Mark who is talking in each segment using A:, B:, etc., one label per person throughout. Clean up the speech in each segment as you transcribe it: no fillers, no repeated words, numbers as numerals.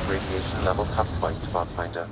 A: Radiation levels have spiked, Pathfinder.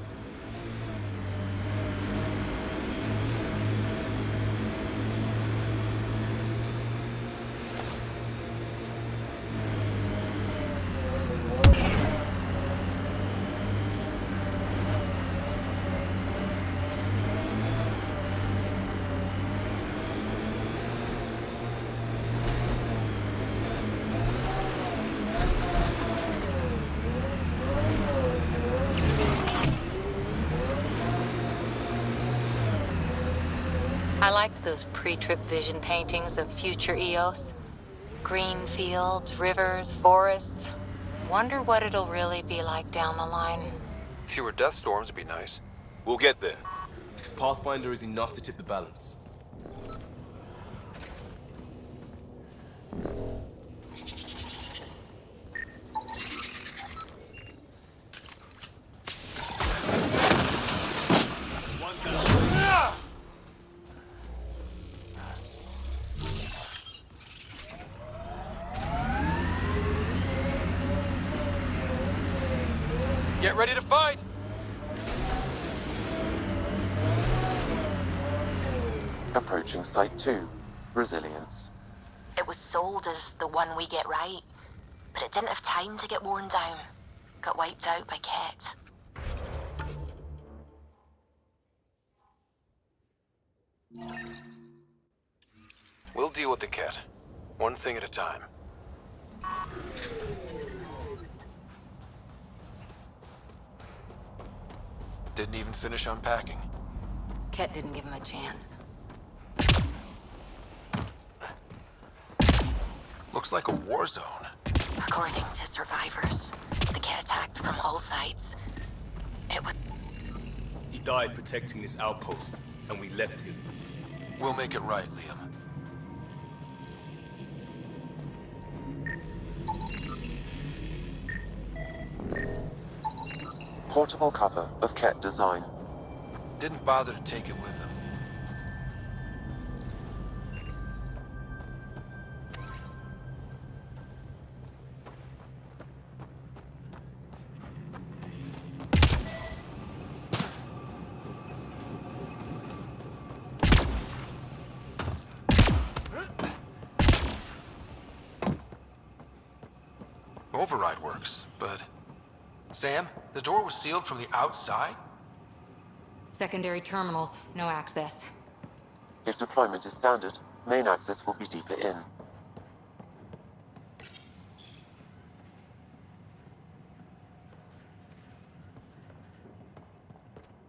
B: I liked those pre-trip vision paintings of future EOS. Green fields, rivers, forests. Wonder what it'll really be like down the line.
C: Fewer death storms would be nice.
D: We'll get there. Pathfinder is enough to tip the balance.
C: Get ready to fight!
A: Approaching Site 2. Resilience.
B: It was sold as the one we get right, but it didn't have time to get worn down. Got wiped out by Ket.
C: We'll deal with the cat. One thing at a time. Didn't even finish unpacking.
B: Ket didn't give him a chance.
C: Looks like a war zone.
B: According to survivors, the Ket attacked from all sides. It was...
D: He died protecting this outpost, and we left him.
C: We'll make it right, Liam.
A: Portable cover of Ket design.
C: Didn't bother to take it with him. Override works, but... Sam, the door was sealed from the outside?
B: Secondary terminals, no access.
A: If deployment is standard, main access will be deeper in.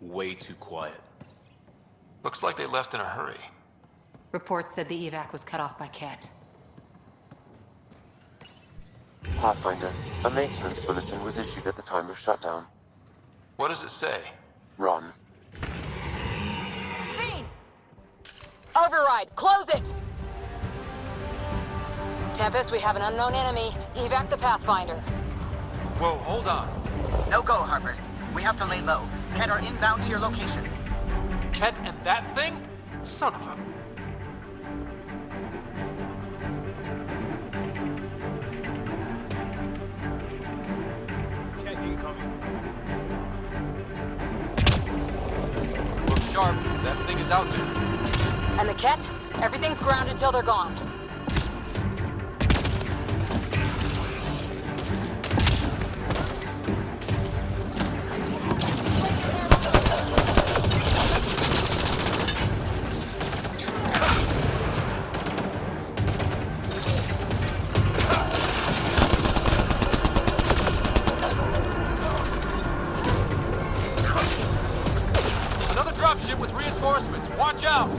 D: Way too quiet.
C: Looks like they left in a hurry.
B: Report said the evac was cut off by Ket.
A: Pathfinder, a maintenance bulletin was issued at the time of shutdown.
C: What does it say?
A: Run.
B: Override, close it! Tempest, we have an unknown enemy. Evac the Pathfinder.
C: Whoa, hold on.
E: No go, Harper. We have to lay low. Ket are inbound to your location.
C: Ket and that thing? Son of a...
D: Ket incoming.
C: Look sharp. That thing is out there.
B: And the Ket? Everything's grounded until they're gone.
C: Another dropship with reinforcements. Watch out!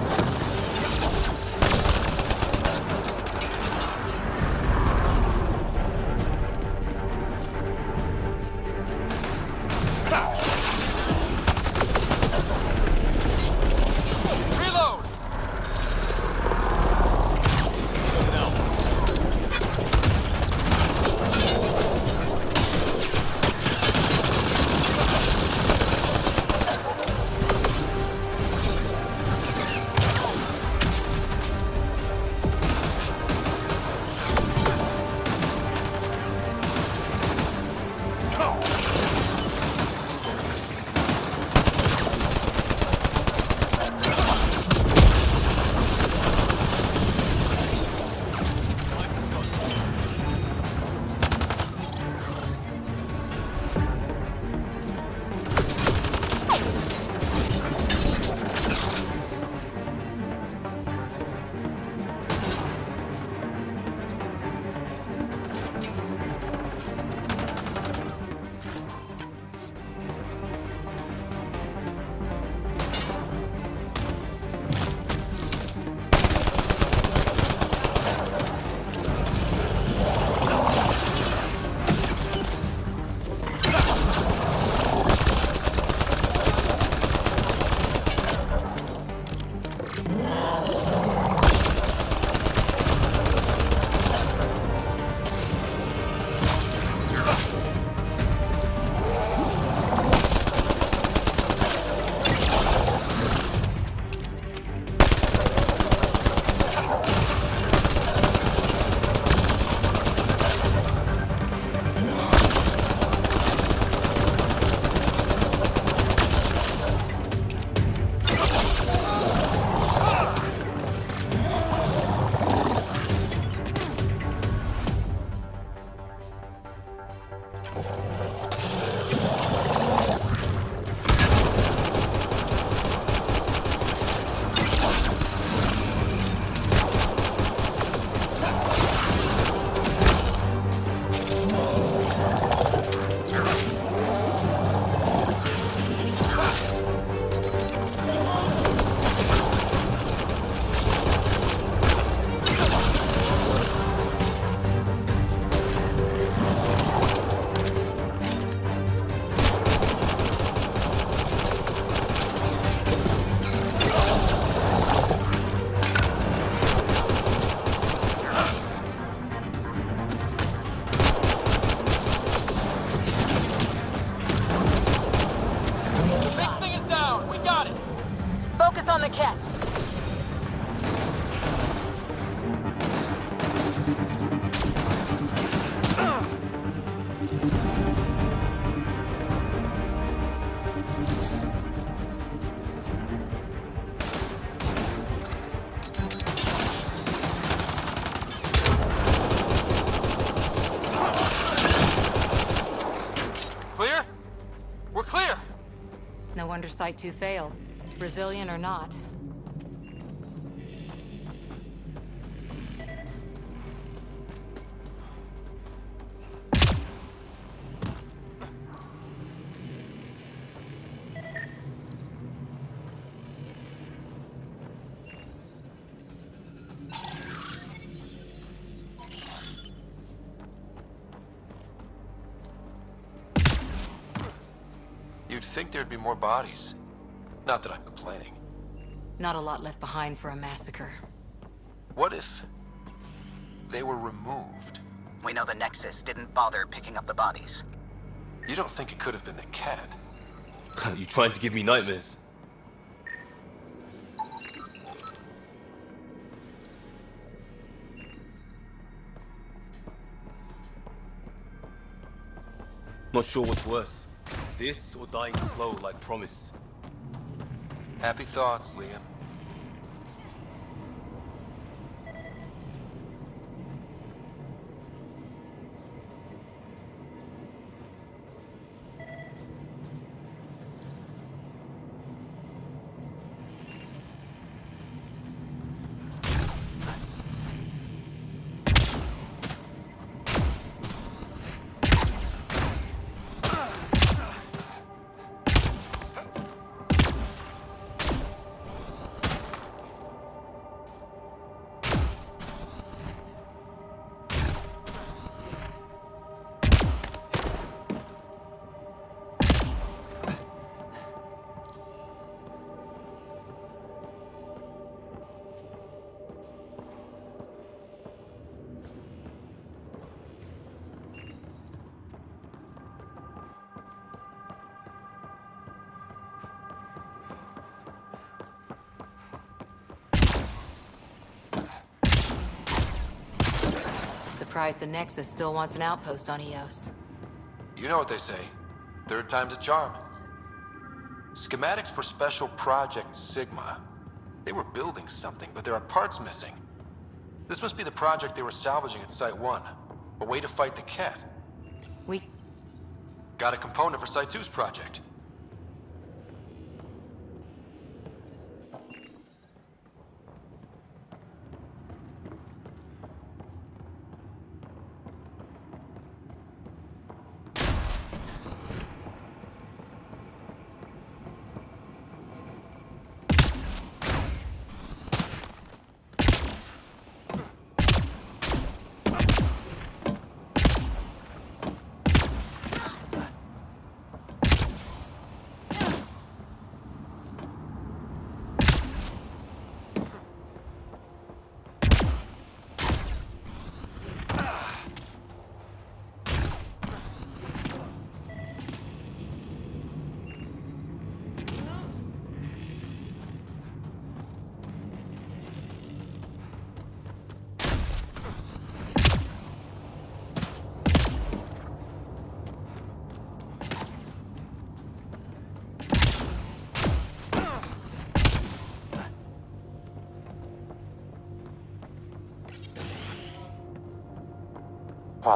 B: wonder Site 2 failed. Brazilian or not.
C: You'd think there'd be more bodies. Not that I'm complaining.
B: Not a lot left behind for a massacre.
C: What if they were removed?
E: We know the Nexus didn't bother picking up the bodies.
C: You don't think it could have been the cat?
D: You trying to give me nightmares? Not sure what's worse. This or dying slow like promise.
C: Happy thoughts, Liam.
B: Surprised the Nexus still wants an outpost on Eos.
C: You know what they say. Third time's a charm. Schematics for Special Project Sigma. They were building something, but there are parts missing. This must be the project they were salvaging at Site 1. A way to fight the cat.
B: We...
C: Got a component for Site 2's project.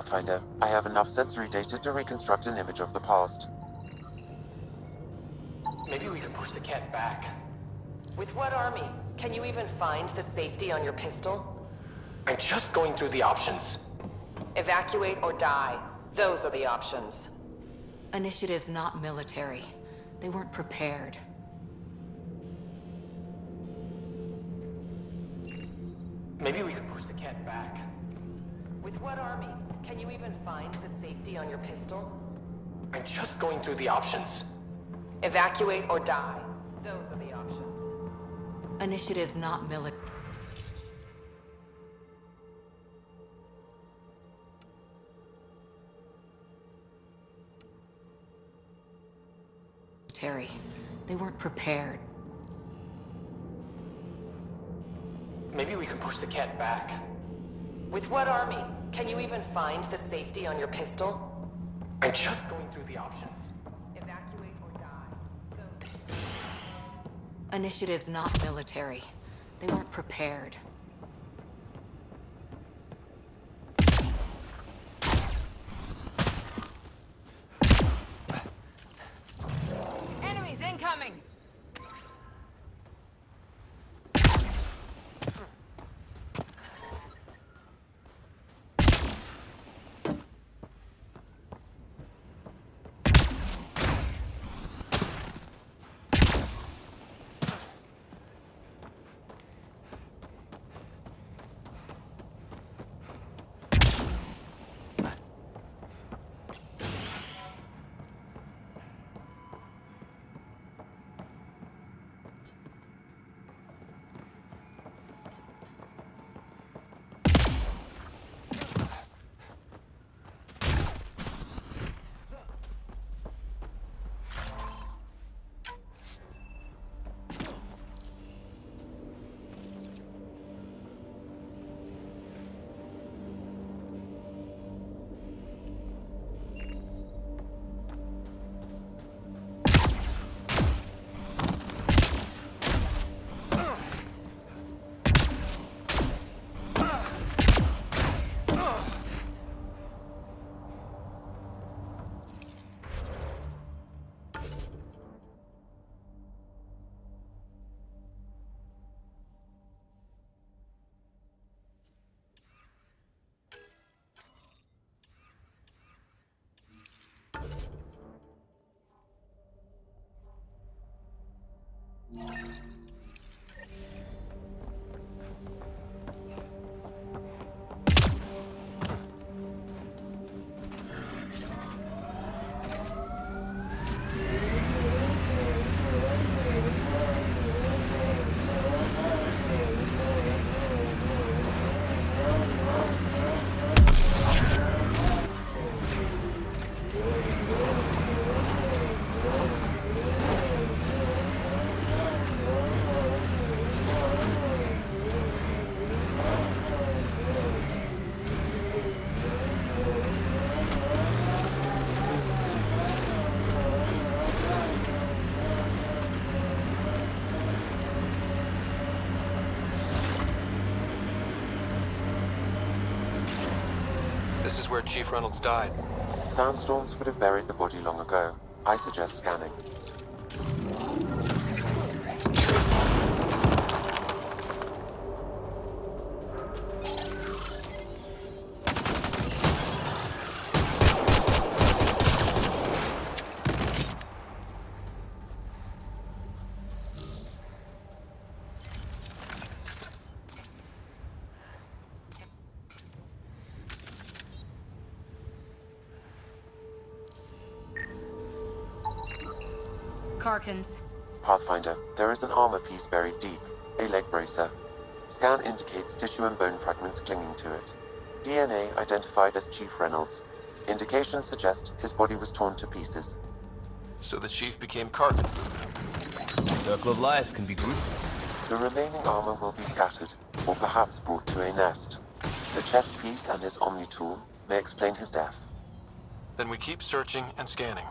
A: Pathfinder, I have enough sensory data to reconstruct an image of the past.
F: Maybe we can push the cat back.
G: With what army? Can you even find the safety on your pistol?
F: I'm just going through the options.
G: Evacuate or die. Those are the options.
B: Initiative's not military. They weren't prepared.
F: Maybe we can push the cat back.
G: With what army? Can you even find the safety on your pistol?
F: I'm just going through the options.
G: Evacuate or die. Those are the options.
B: Initiative's not military. They weren't prepared.
F: Maybe we can push the cat back.
G: With what army? Can you even find the safety on your pistol?
F: I'm just going through the options.
G: Evacuate or die.
B: Initiative's not military. They weren't prepared. Enemies incoming!
C: This is where Chief Reynolds died.
A: Sandstorms would have buried the body long ago. I suggest scanning.
B: Karkins.
A: Pathfinder, there is an armor piece buried deep, a leg bracer. Scan indicates tissue and bone fragments clinging to it. DNA identified as Chief Reynolds. Indications suggest his body was torn to pieces.
C: So the Chief became carpet food.
D: The circle of life can be gruesome.
A: The remaining armor will be scattered, or perhaps brought to a nest. The chest piece and his Omni tool may explain his death.
C: Then we keep searching and scanning.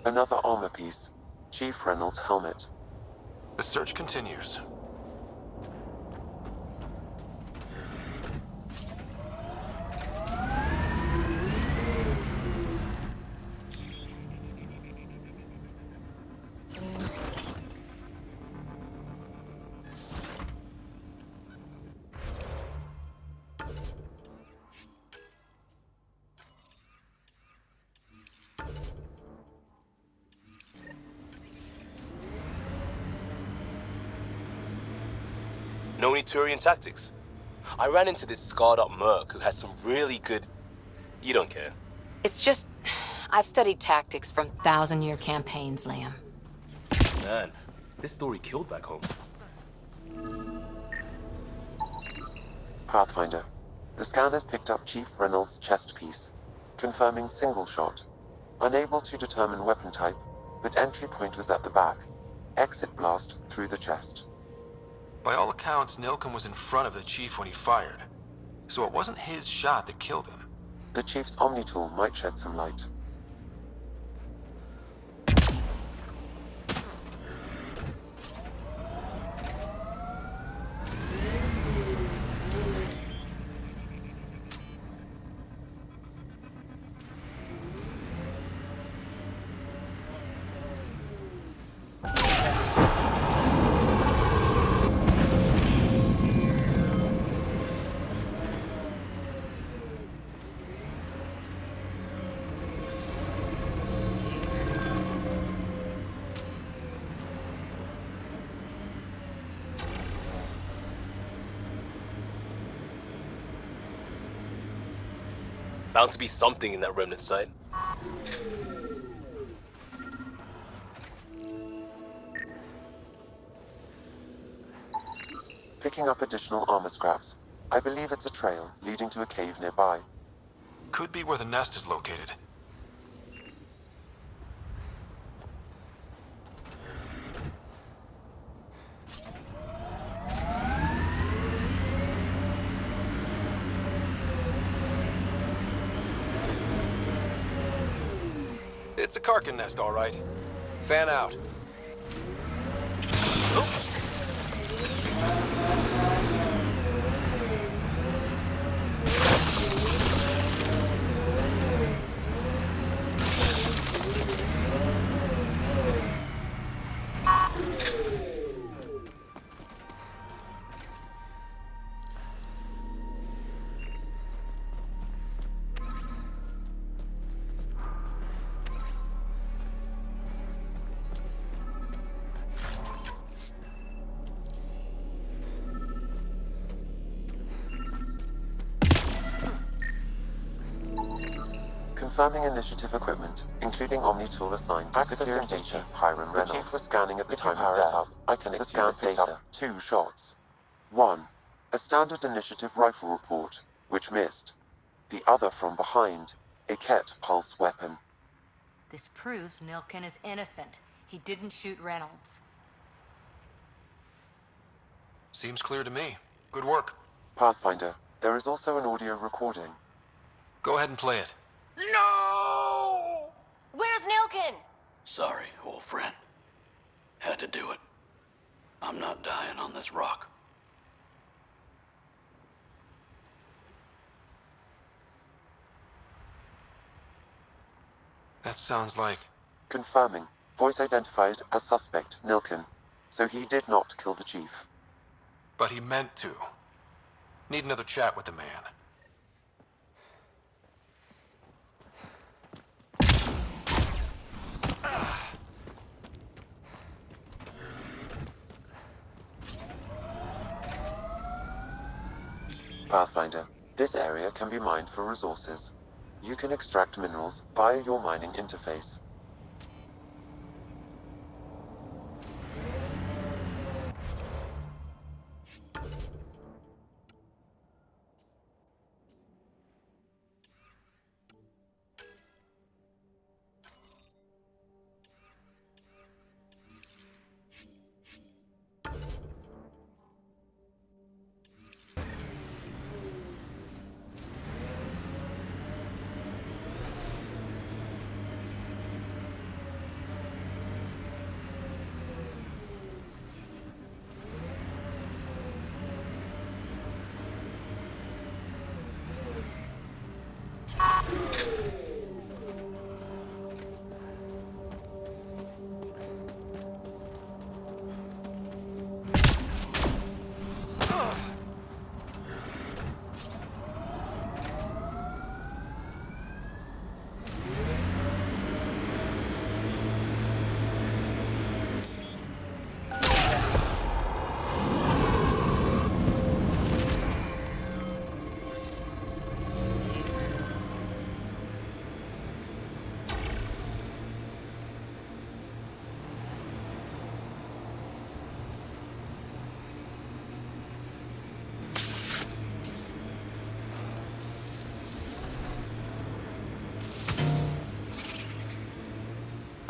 A: Another armor piece. Chief Reynolds' helmet.
C: The search continues.
D: Know any Turian tactics? I ran into this scarred-up merc who had some really good... You don't care.
B: It's just, I've studied tactics from thousand-year campaigns, Liam.
D: Man, this story killed back home.
A: Pathfinder. The scanners picked up Chief Reynolds' chest piece, confirming single shot. Unable to determine weapon type, but entry point was at the back. Exit blast through the chest.
C: By all accounts, Nilken was in front of the Chief when he fired. So it wasn't his shot that killed him.
A: The Chief's Omni tool might shed some light.
D: Bound to be something in that remnant site.
A: Picking up additional armor scraps. I believe it's a trail leading to a cave nearby.
C: Could be where the nest is located. It's a Karkin nest, all right. Fan out.
A: Confirming initiative equipment, including Omni tool assigned to secure data. Hiram Reynolds. The Chief was scanning at the time of death. I can the scan picked up 2 shots. 1. A standard initiative rifle report, which missed. The other from behind, a Ket pulse weapon.
B: This proves Nilken is innocent. He didn't shoot Reynolds.
C: Seems clear to me. Good work.
A: Pathfinder, there is also an audio recording.
C: Go ahead and play it.
H: No!
B: Where's Nilken?
H: Sorry, old friend. Had to do it. I'm not dying on this rock.
C: That sounds like...
A: Confirming. Voice identified as suspect, Nilken. So he did not kill the Chief.
C: But he meant to. Need another chat with the man.
A: Pathfinder, this area can be mined for resources. You can extract minerals via your mining interface.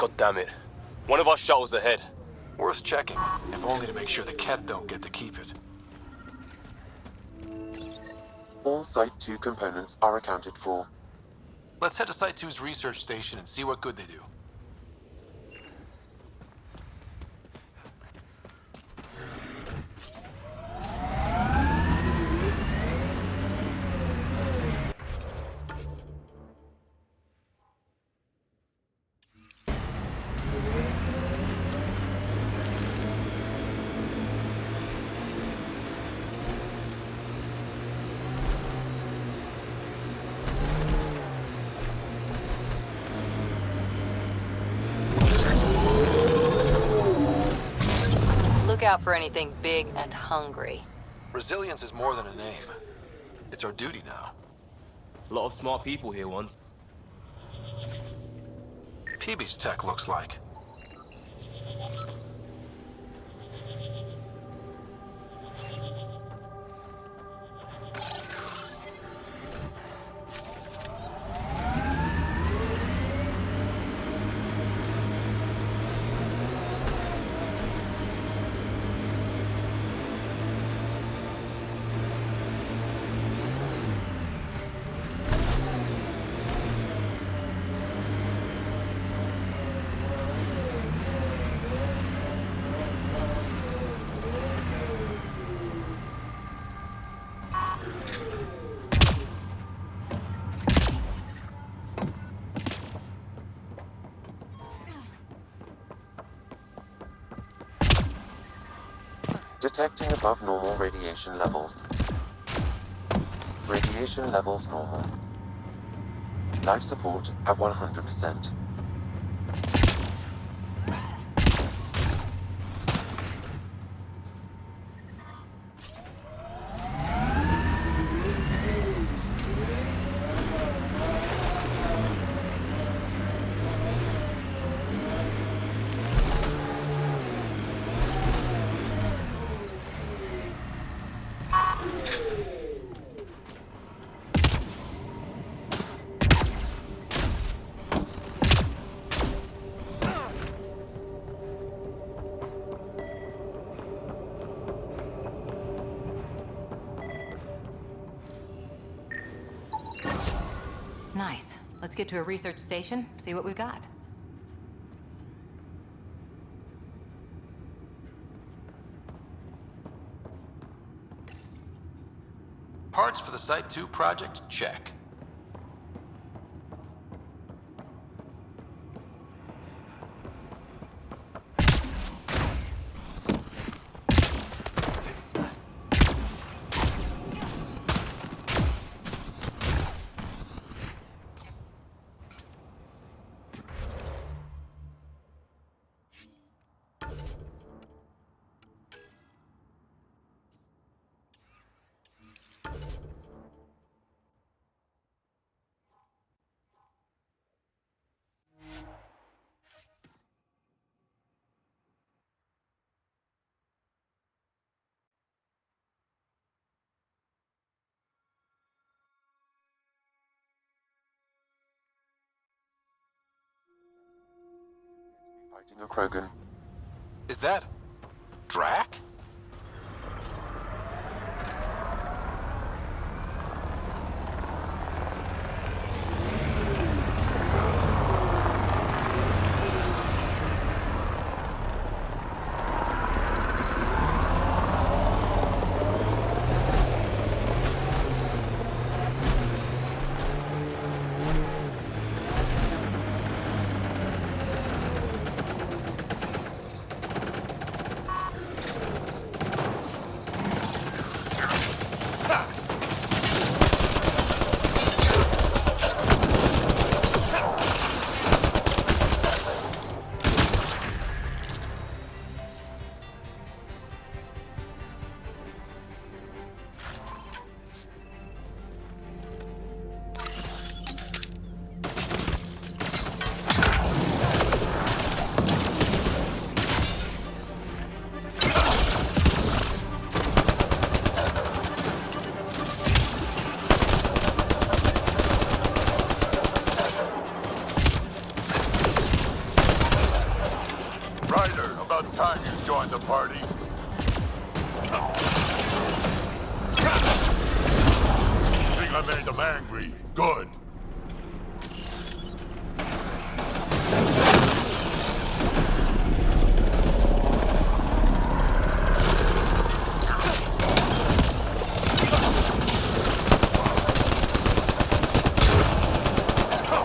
D: God damn it. One of our shuttles ahead.
C: Worth checking, if only to make sure the Ket don't get to keep it.
A: All Site 2 components are accounted for.
C: Let's head to Site 2's research station and see what good they do.
B: Look out for anything big and hungry.
C: Resilience is more than a name. It's our duty now.
D: A lot of smart people here once.
C: PEEBEE's tech looks like.
A: Detecting above normal radiation levels. Radiation levels normal. Life support at 100%.
B: Nice. Let's get to a research station, see what we've got.
C: Parts for the Site 2 project, check.
A: Fighting a Krogan.
C: Is that DRACK?
I: about time you joined the party. Think I made them angry. Good.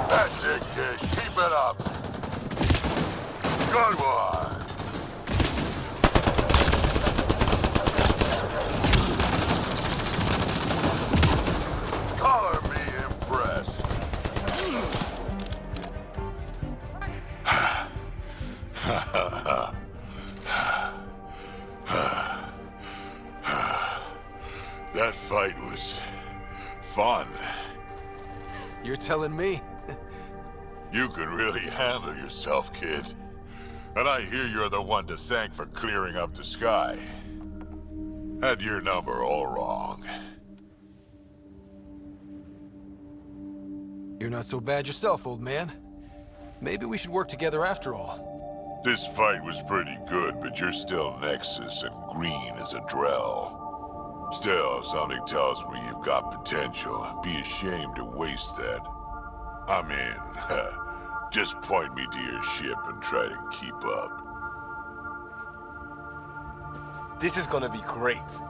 I: That's it, kid. Keep it up. Good one. Color me impressed. That fight was fun.
C: You're telling me?
I: You could really handle yourself, kid. And I hear you're the one to thank for clearing up the sky. Had your number all wrong.
C: You're not so bad yourself, old man. Maybe we should work together after all.
I: This fight was pretty good, but you're still Nexus and green as a Drell. Still, something tells me you've got potential. Be ashamed to waste that. I mean, just point me to your ship and try to keep up.
D: This is gonna be great.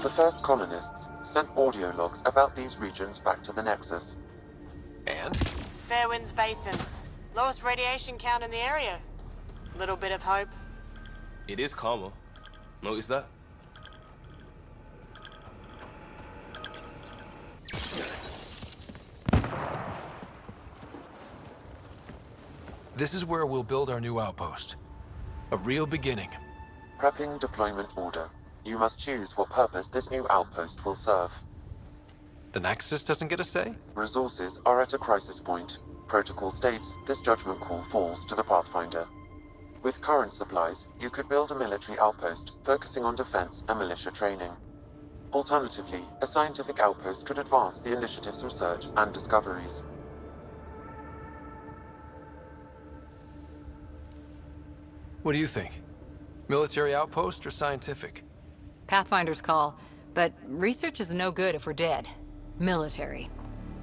A: The first colonists sent audio logs about these regions back to the Nexus.
C: And?
J: Fairwinds Basin. Lowest radiation count in the area. Little bit of hope.
D: It is calmer. Notice that?
C: This is where we'll build our new outpost. A real beginning.
A: Prepping deployment order. You must choose what purpose this new outpost will serve.
C: The Nexus doesn't get a say?
A: Resources are at a crisis point. Protocol states this judgment call falls to the Pathfinder. With current supplies, you could build a military outpost focusing on defense and militia training. Alternatively, a scientific outpost could advance the initiative's research and discoveries.
C: What do you think? Military outpost or scientific?
B: Pathfinder's call, but research is no good if we're dead. Military.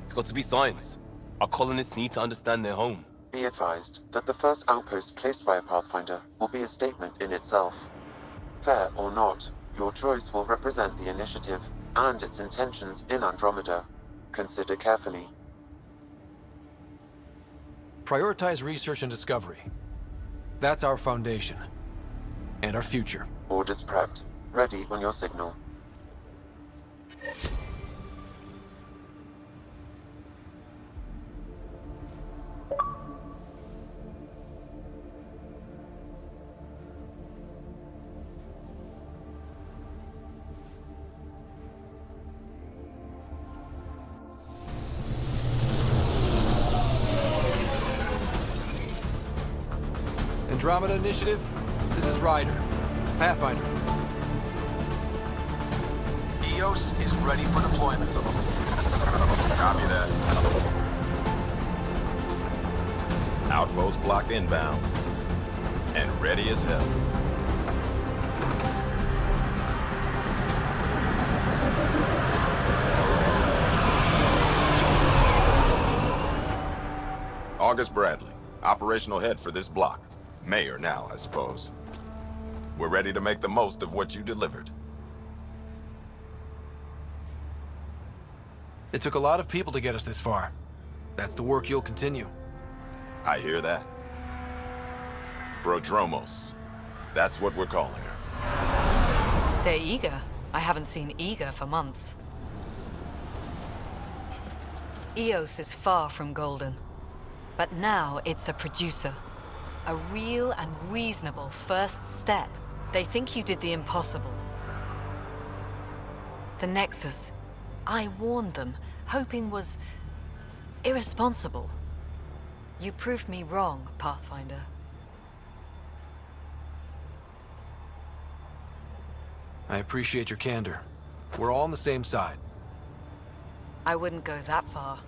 D: It's got to be science. Our colonists need to understand their home.
A: Be advised that the first outpost placed by a Pathfinder will be a statement in itself. Fair or not, your choice will represent the initiative and its intentions in Andromeda. Consider carefully.
C: Prioritize research and discovery. That's our foundation. And our future.
A: Orders prepped. Ready on your signal.
C: Andromeda Initiative, this is Ryder. Pathfinder. EOS is ready for deployment.
K: Copy that. Outpost block inbound. And ready as hell. August Bradley, operational head for this block. Mayor now, I suppose. We're ready to make the most of what you delivered.
C: It took a lot of people to get us this far. That's the work you'll continue.
K: I hear that. Prodromos. That's what we're calling her.
L: They're eager. I haven't seen eager for months. EOS is far from golden. But now it's a producer. A real and reasonable first step. They think you did the impossible. The Nexus. I warned them, hoping was irresponsible. You proved me wrong, Pathfinder.
C: I appreciate your candor. We're all on the same side.
L: I wouldn't go that far.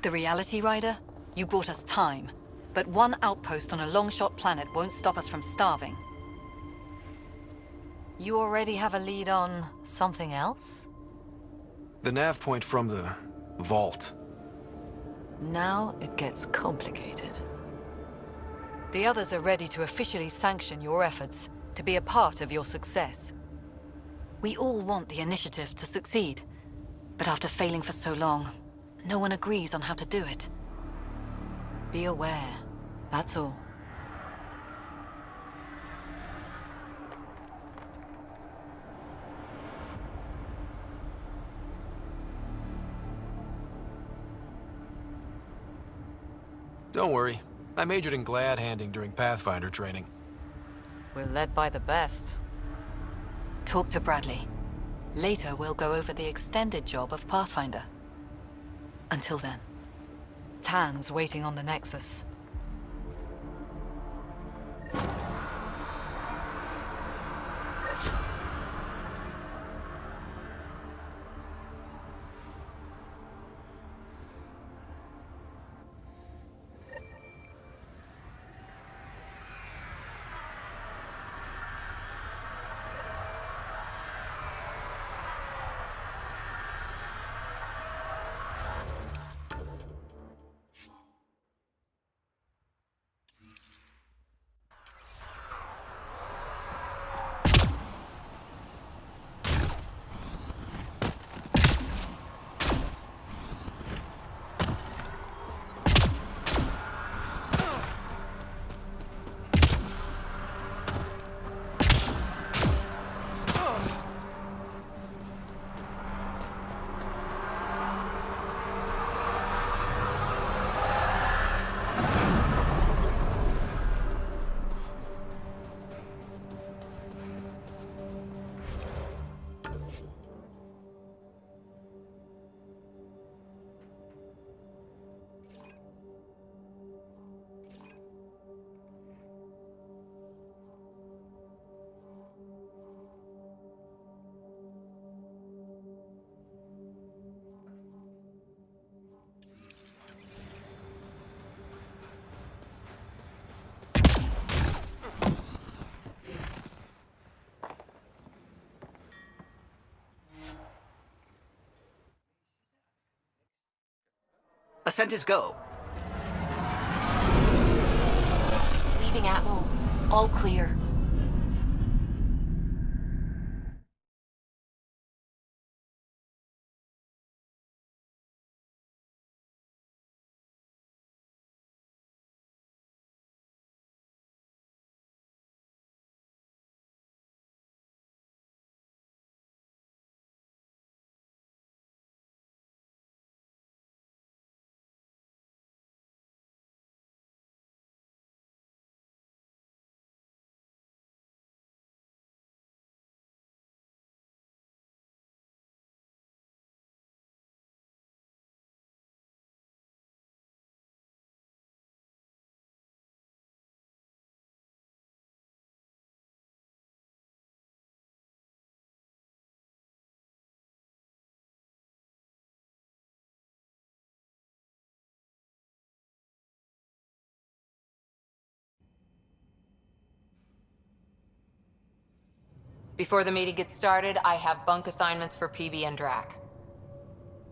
L: The reality, Ryder? You brought us time. But one outpost on a long-shot planet won't stop us from starving. You already have a lead on something else?
C: The nav point from the vault.
L: Now it gets complicated. The others are ready to officially sanction your efforts, to be a part of your success. We all want the initiative to succeed, but after failing for so long, no one agrees on how to do it. Be aware, that's all.
C: Don't worry. I majored in glad handing during Pathfinder training.
L: We're led by the best. Talk to Bradley. Later, we'll go over the extended job of Pathfinder. Until then, Tan's waiting on the Nexus.
E: Ascent is go.
G: Leaving Atmo. All clear.
B: Before the meeting gets started, I have bunk assignments for PEEBEE and DRACK.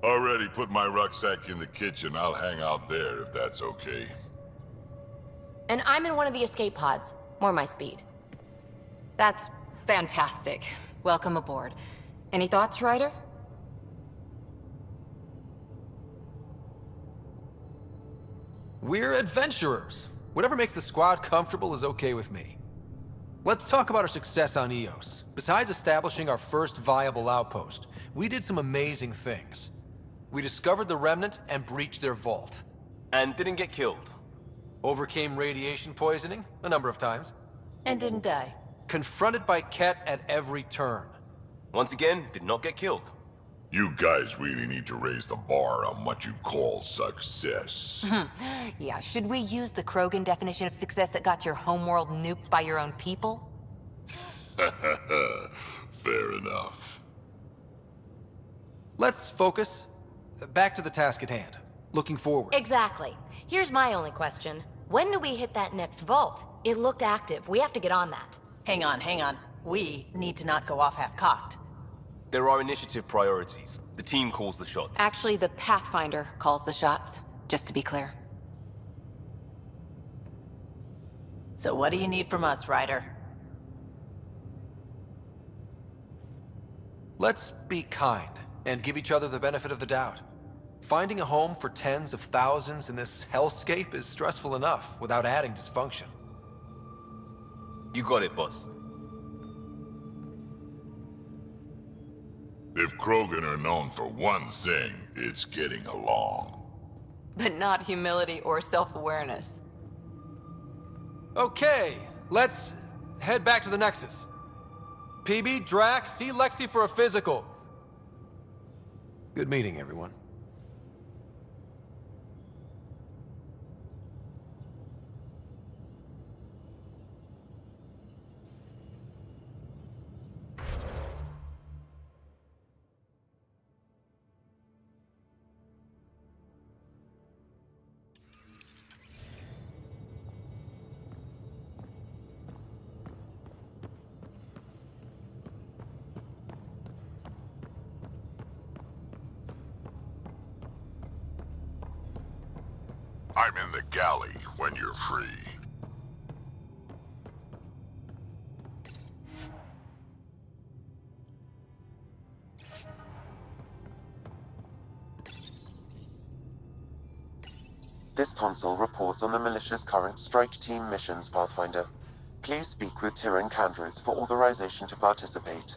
I: Already put my rucksack in the kitchen. I'll hang out there if that's okay.
M: And I'm in one of the escape pods. More my speed.
B: That's fantastic. Welcome aboard. Any thoughts, Ryder?
C: We're adventurers. Whatever makes the squad comfortable is okay with me. Let's talk about our success on Eos. Besides establishing our first viable outpost, we did some amazing things. We discovered the Remnant and breached their vault.
D: And didn't get killed.
C: Overcame radiation poisoning a number of times.
G: And didn't die.
C: Confronted by Ket at every turn.
D: Once again, did not get killed.
I: You guys really need to raise the bar on what you call success.
B: Yeah, should we use the Krogan definition of success that got your homeworld nuked by your own people?
I: Fair enough.
C: Let's focus. Back to the task at hand. looking forward.
M: Exactly. Here's my only question. When do we hit that next vault? It looked active. We have to get on that.
N: Hang on. We need to not go off half-cocked.
D: There are initiative priorities. The team calls the shots.
B: Actually, the Pathfinder calls the shots, just to be clear.
N: So what do you need from us, Ryder?
C: Let's be kind and give each other the benefit of the doubt. Finding a home for tens of thousands in this hellscape is stressful enough without adding dysfunction.
D: You got it, boss.
I: If Krogan are known for one thing, it's getting along.
B: But not humility or self-awareness.
C: Okay, let's head back to the Nexus. PEEBEE, DRACK, see LEXI for a physical. Good meeting, everyone.
I: I'm in the galley when you're free.
A: This console reports on the militia's current strike team missions, Pathfinder. Please speak with Tyrion Candros for authorization to participate.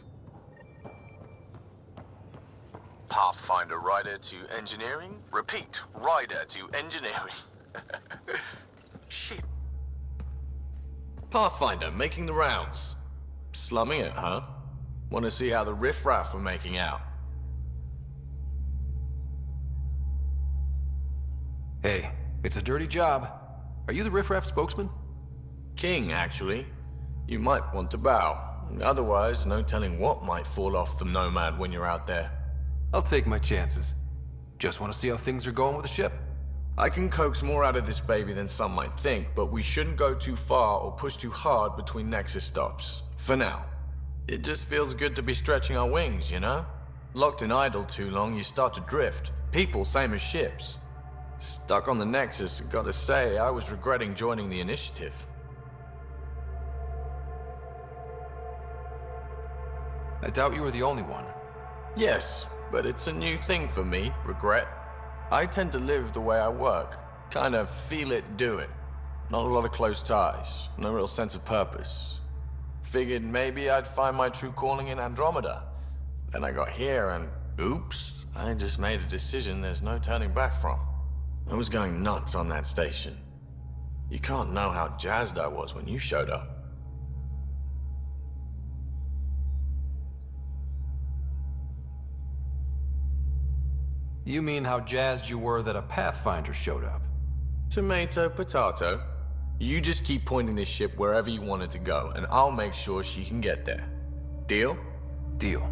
K: Pathfinder rider to engineering? Repeat, rider to engineering. Shit.
O: Pathfinder, making the rounds. Slumming it, huh? Want to see how the riffraff are making out?
C: Hey, it's a dirty job. Are you the riffraff spokesman?
O: King, actually. You might want to bow. Otherwise, no telling what might fall off the Nomad when you're out there.
C: I'll take my chances. Just want to see how things are going with the ship.
O: I can coax more out of this baby than some might think, but we shouldn't go too far or push too hard between Nexus stops. For now. It just feels good to be stretching our wings, you know? Locked in idle too long, you start to drift. People, same as ships. Stuck on the Nexus, gotta say, I was regretting joining the initiative.
C: I doubt you were the only one.
O: Yes, but it's a new thing for me, regret. I tend to live the way I work. Kind of feel it, do it. Not a lot of close ties, no real sense of purpose. Figured maybe I'd find my true calling in Andromeda. Then I got here and, oops, I just made a decision there's no turning back from. I was going nuts on that station. You can't know how jazzed I was when you showed up.
C: You mean how jazzed you were that a Pathfinder showed up?
O: Tomato, potato. You just keep pointing this ship wherever you want it to go, and I'll make sure she can get there. Deal?
C: Deal.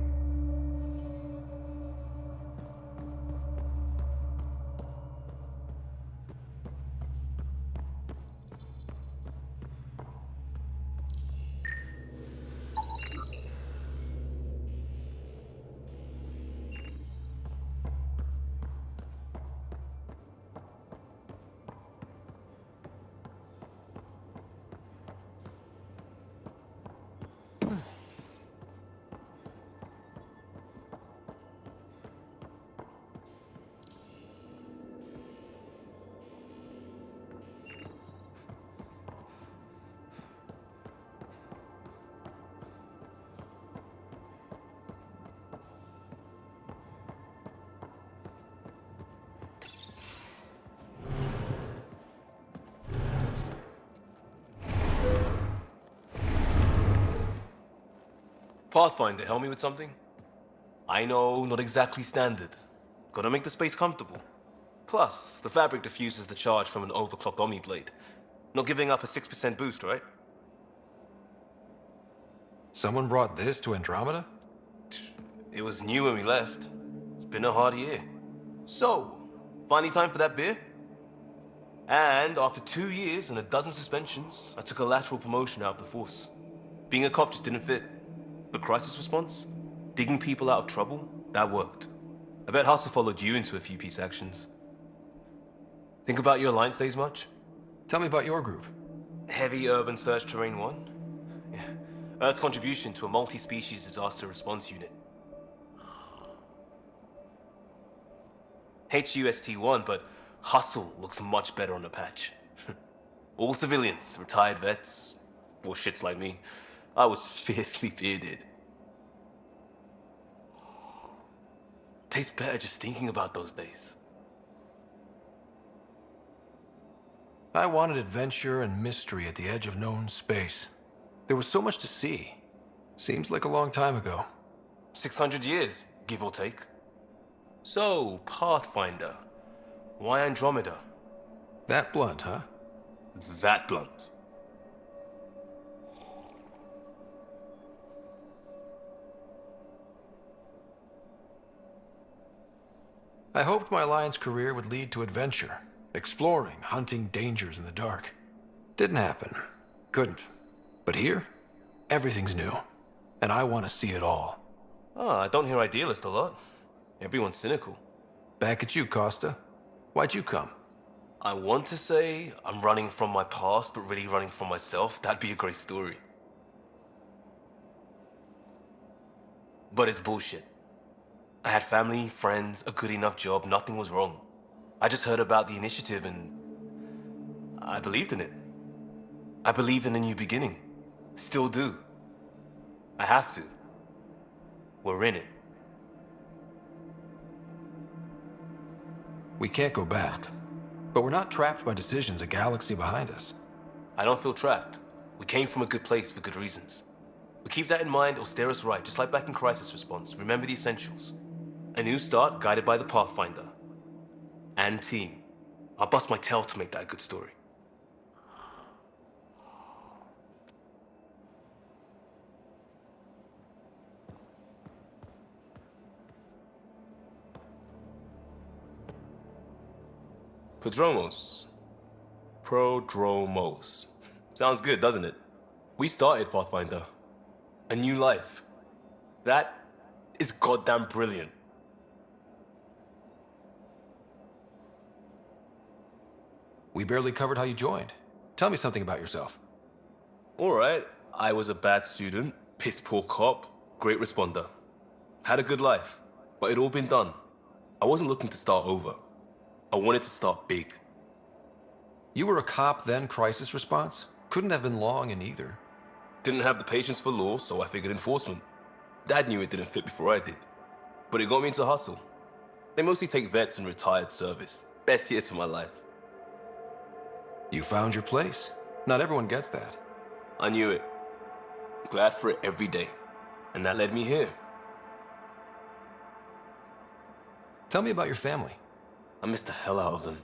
D: Pathfinder, help me with something? I know, not exactly standard. Gotta make the space comfortable. Plus, the fabric diffuses the charge from an overclocked Omni blade. Not giving up a 6% boost, right?
C: Someone brought this to Andromeda?
D: It was new when we left. It's been a hard year. So, Finally time for that beer? And after 2 years and a dozen suspensions, I took a lateral promotion out of the force. Being a cop just didn't fit. But crisis response? Digging people out of trouble? That worked. I bet Hustle followed you into a few peace actions. Think about your Alliance days much?
C: Tell me about your group.
D: Heavy Urban Search Terrain 1? Yeah. Earth's contribution to a multi-species disaster response unit. HUST-1, but Hustle looks much better on the patch. All civilians, retired vets, or shits like me. I was fiercely bearded. Tastes better just thinking about those days.
C: I wanted adventure and mystery at the edge of known space. There was so much to see. Seems like a long time ago.
D: 600 years, give or take. So, Pathfinder. Why Andromeda?
C: That blunt, huh?
D: That blunt.
C: I hoped my Alliance career would lead to adventure. Exploring, hunting dangers in the dark. Didn't happen. Couldn't. But here, everything's new. And I want to see it all.
D: Ah, I don't hear idealist a lot. Everyone's cynical.
C: Back at you, Costa. Why'd you come?
D: I want to say I'm running from my past, but really running from myself. That'd be a great story. But it's bullshit. I had family, friends, a good enough job, nothing was wrong. I just heard about the initiative and I believed in it. I believed in a new beginning. Still do. I have to. We're in it.
C: We can't go back. But we're not trapped by decisions a galaxy behind us.
D: I don't feel trapped. We came from a good place for good reasons. We keep that in mind, it'll steer us right, just like back in crisis response. Remember the essentials. A new start guided by the Pathfinder. And team. I'll bust my tail to make that a good story. Prodromos. Sounds good, doesn't it? We started Pathfinder. A new life. That is goddamn brilliant.
C: We barely covered how you joined. Tell me something about yourself.
D: Alright, I was a bad student, piss poor cop, great responder. Had a good life, but it'd all been done. I wasn't looking to start over. I wanted to start big.
C: You were a cop, then crisis response? Couldn't have been long in either.
D: Didn't have the patience for law, so I figured enforcement. Dad knew it didn't fit before I did. But it got me into hustle. They mostly take vets and retired service. Best years of my life.
C: You found your place. Not everyone gets that.
D: I knew it. Glad for it every day. And that led me here.
C: Tell me about your family.
D: I miss the hell out of them.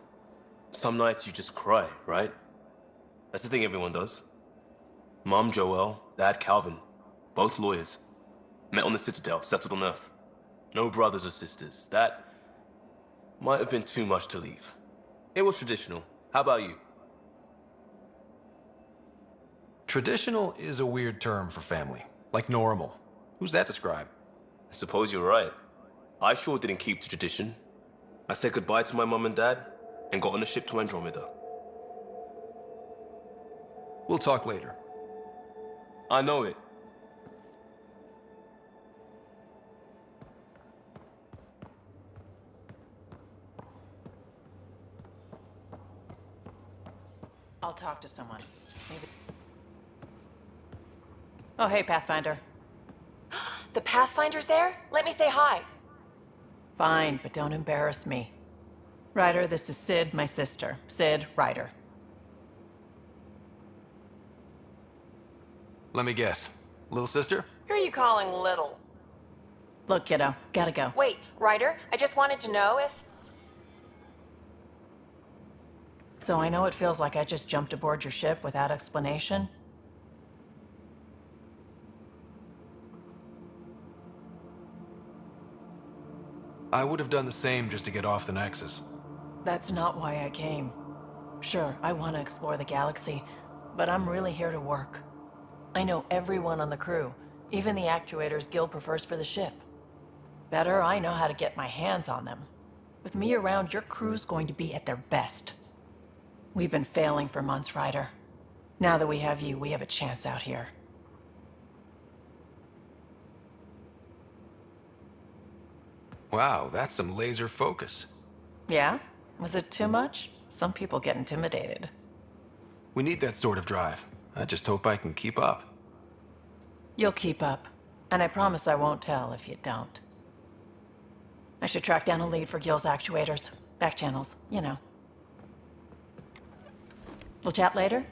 D: Some nights you just cry, right? That's the thing everyone does. Mom Joelle, Dad Calvin. Both lawyers. Met on the Citadel, settled on Earth. No brothers or sisters. That might have been too much to leave. It was traditional. How about you?
C: Traditional is a weird term for family. Like normal. Who's that describe?
D: I suppose you're right. I sure didn't keep to tradition. I said goodbye to my mom and dad and got on a ship to Andromeda.
C: We'll talk later.
D: I know it.
N: I'll talk to someone. Maybe. Oh, hey, Pathfinder.
G: The Pathfinder's there? Let me say hi.
N: Fine, but don't embarrass me. Ryder, this is Sid, my sister. Sid, Ryder.
C: Let me guess. Little sister?
G: Who are you calling little?
N: Look, kiddo, gotta go.
G: Wait, Ryder, I just wanted to know if...
N: So I know it feels like I just jumped aboard your ship without explanation.
C: I would have done the same just to get off the Nexus.
N: That's not why I came. Sure, I want to explore the galaxy, but I'm really here to work. I know everyone on the crew, even the actuators Guild prefers for the ship. Better, I know how to get my hands on them. With me around, your crew's going to be at their best. We've been failing for months, Ryder. Now that we have you, we have a chance out here.
C: Wow, that's some laser focus.
N: Yeah? Was it too much? Some people get intimidated.
C: We need that sort of drive. I just hope I can keep up.
N: You'll keep up. And I promise I won't tell if you don't. I should track down a lead for Gil's actuators. Back channels, you know. We'll chat later?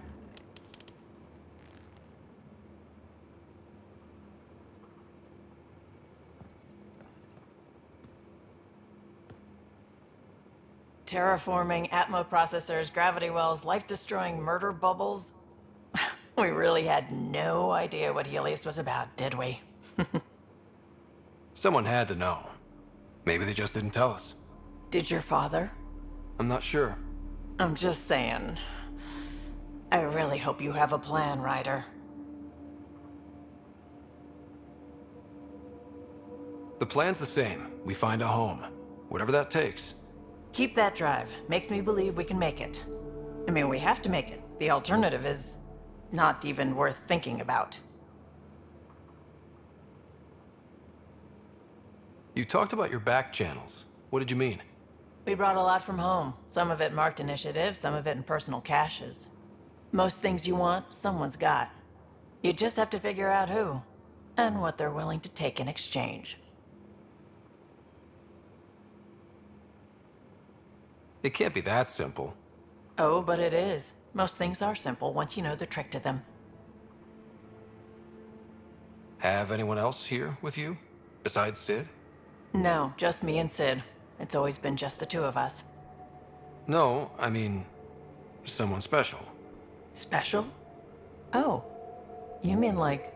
N: Terraforming, Atmo processors, gravity wells, life-destroying murder bubbles. We really had no idea what Helios was about, did we?
C: Someone had to know. Maybe they just didn't tell us.
N: Did your father?
C: I'm not sure.
N: I'm just saying. I really hope you have a plan, Ryder.
C: The plan's the same. We find a home. Whatever that takes.
N: Keep that drive. Makes me believe we can make it. I mean, we have to make it. The alternative is not even worth thinking about.
C: You talked about your back channels. What did you mean?
N: We brought a lot from home. Some of it marked initiative, some of it in personal caches. Most things you want, someone's got. You just have to figure out who, and what they're willing to take in exchange.
C: It can't be that simple.
N: Oh, but it is. Most things are simple once you know the trick to them.
C: Have anyone else here with you? Besides Sid?
N: No, just me and Sid. It's always been just the two of us.
C: No, I mean, someone special.
N: Special? Oh. You mean like...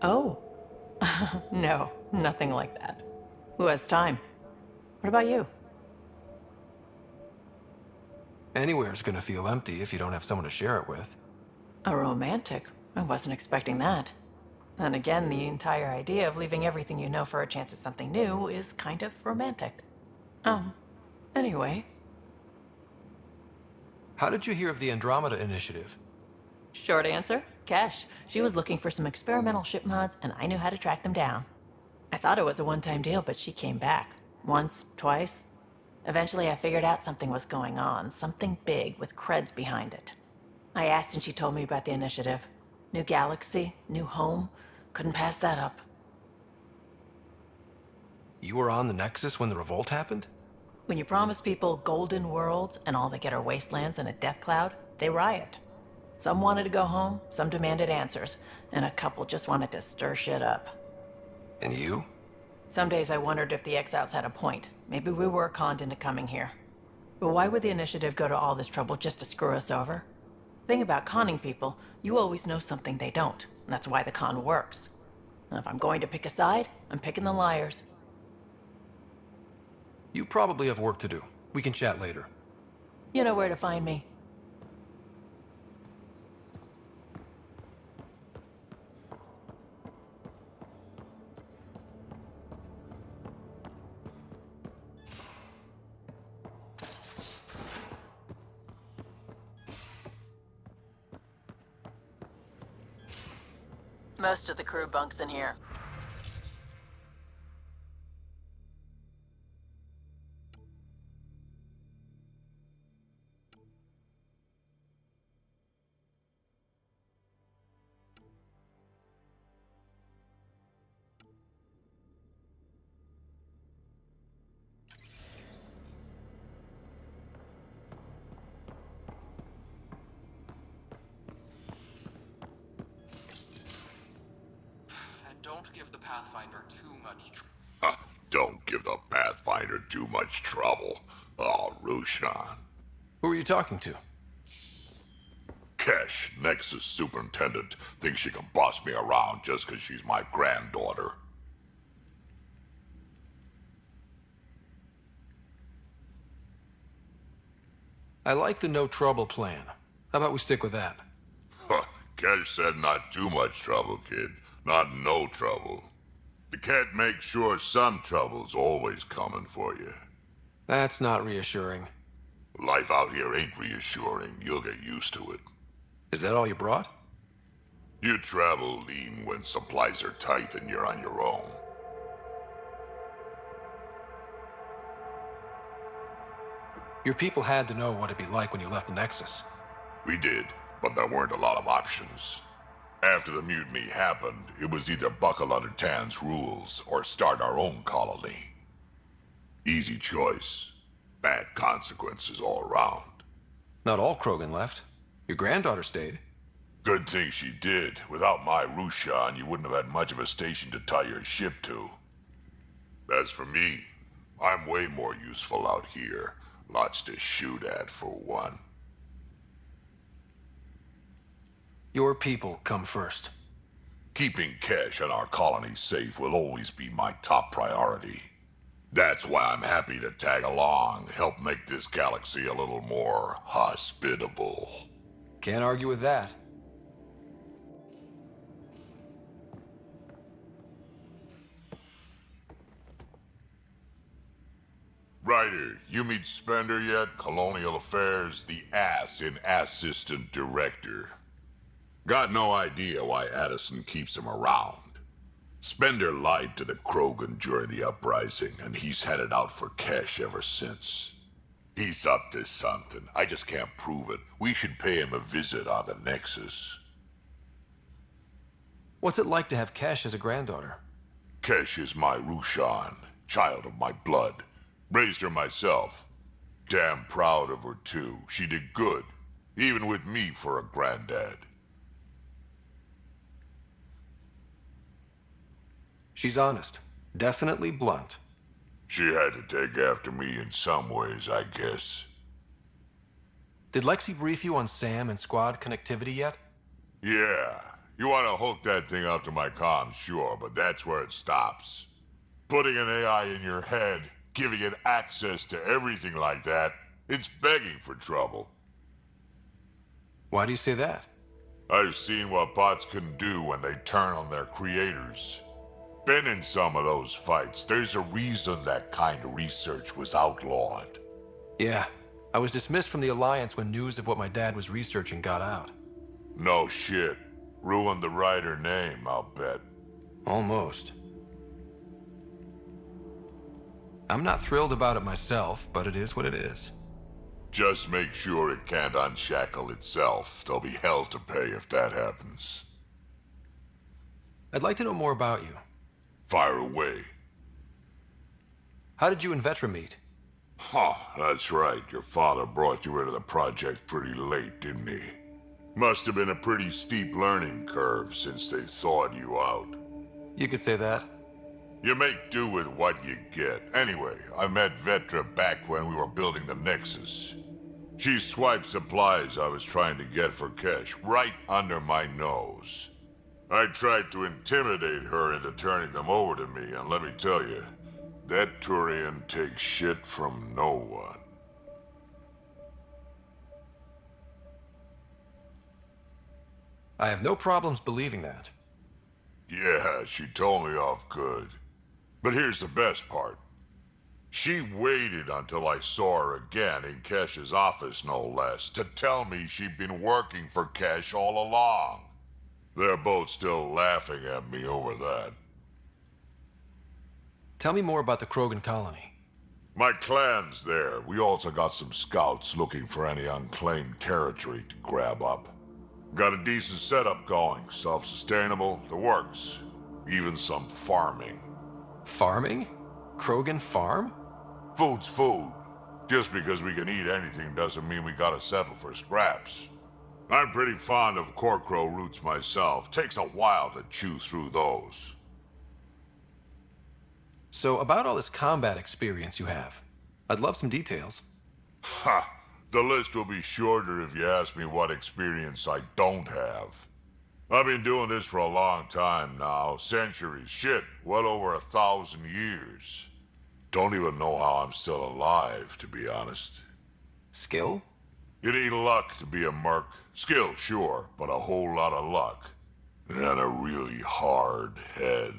N: Oh. No, nothing like that. Who has time? What about you?
C: Anywhere's gonna feel empty if you don't have someone to share it with.
N: A romantic? I wasn't expecting that. Then again, the entire idea of leaving everything you know for a chance at something new is kind of romantic. Anyway.
C: How did you hear of the Andromeda initiative?
N: Short answer, Cash. She was looking for some experimental ship mods, and I knew how to track them down. I thought it was a one-time deal, but she came back. Once, twice. Eventually, I figured out something was going on, something big with creds behind it. I asked and she told me about the initiative. New galaxy, new home. Couldn't pass that up.
C: You were on the Nexus when the revolt happened?
N: When you promise people golden worlds and all they get are wastelands and a death cloud, they riot. Some wanted to go home, some demanded answers, and a couple just wanted to stir shit up.
C: And you?
N: Some days I wondered if the exiles had a point. Maybe we were conned into coming here. But why would the initiative go to all this trouble just to screw us over? Thing about conning people, you always know something they don't. And that's why the con works. And if I'm going to pick a side, I'm picking the liars.
C: You probably have work to do. We can chat later.
N: You know where to find me. Most of the crew bunks in here.
F: Don't give the Pathfinder too much
I: Don't give the Pathfinder too much trouble. Oh, Rushan.
C: Who are you talking to?
I: Kesh, Nexus Superintendent, thinks she can boss me around just because she's my granddaughter.
C: I like the no trouble plan. How about we stick with that?
I: Cash said not too much trouble, kid. Not no trouble. The cat makes sure some trouble's always coming for you.
C: That's not reassuring.
I: Life out here ain't reassuring. You'll get used to it.
C: Is that all you brought?
I: You travel lean when supplies are tight and you're on your own.
C: Your people had to know what it'd be like when you left the Nexus.
I: We did, but there weren't a lot of options. After the mutiny happened, it was either buckle under Tan's rules or start our own colony. Easy choice. Bad consequences all around.
C: Not all Krogan left. Your granddaughter stayed.
I: Good thing she did. Without my Rushan, you wouldn't have had much of a station to tie your ship to. As for me, I'm way more useful out here. Lots to shoot at, for one.
C: Your people come first.
I: Keeping Kesh and our colony safe will always be my top priority. That's why I'm happy to tag along, help make this galaxy a little more hospitable.
C: Can't argue with that.
I: Ryder, you meet Spender yet? Colonial Affairs, the ass in Assistant Director. Got no idea why Addison keeps him around. Spender lied to the Krogan during the uprising, and he's headed out for cash ever since. He's up to something. I just can't prove it. We should pay him a visit on the Nexus.
C: What's it like to have Kesh as a granddaughter?
I: Kesh is my Rushan, child of my blood. Raised her myself. Damn proud of her, too. She did good, even with me for a granddad.
C: She's honest. Definitely blunt.
I: She had to take after me in some ways, I guess.
C: Did LEXI brief you on SAM and squad connectivity yet?
I: Yeah. You want to hook that thing up to my comms, sure, but that's where it stops. Putting an AI in your head, giving it access to everything like that, it's begging for trouble.
C: Why do you say that?
I: I've seen what bots can do when they turn on their creators. Been in some of those fights. There's a reason that kind of research was outlawed.
C: Yeah. I was dismissed from the Alliance when news of what my dad was researching got out.
I: No shit. Ruined the Ryder name, I'll bet.
C: Almost. I'm not thrilled about it myself, but it is what it is.
I: Just make sure it can't unshackle itself. There'll be hell to pay if that happens.
C: I'd like to know more about you.
I: Fire away.
C: How did you and VETRA meet?
I: Huh, that's right. Your father brought you into the project pretty late, didn't he? Must have been a pretty steep learning curve since they thawed you out.
C: You could say that.
I: You make do with what you get. Anyway, I met VETRA back when we were building the Nexus. She swiped supplies I was trying to get for cash right under my nose. I tried to intimidate her into turning them over to me, and let me tell you, that Turian takes shit from no one.
C: I have no problems believing that.
I: Yeah, she told me off good. But here's the best part. She waited until I saw her again in Kesh's office, no less, to tell me she'd been working for Kesh all along. They're both still laughing at me over that.
C: Tell me more about the Krogan colony.
I: My clan's there. We also got some scouts looking for any unclaimed territory to grab up. Got a decent setup going, self-sustainable, the works. Even some farming.
C: Farming? Krogan farm?
I: Food's food. Just because we can eat anything doesn't mean we gotta settle for scraps. I'm pretty fond of Corcrow roots myself. Takes a while to chew through those.
C: So, about all this combat experience you have, I'd love some details.
I: Ha! The list will be shorter if you ask me what experience I don't have. I've been doing this for a long time now. Centuries. Shit, well over 1,000 years. Don't even know how I'm still alive, to be honest.
C: Skill?
I: You need luck to be a merc. Skill, sure, but a whole lot of luck. And a really hard head.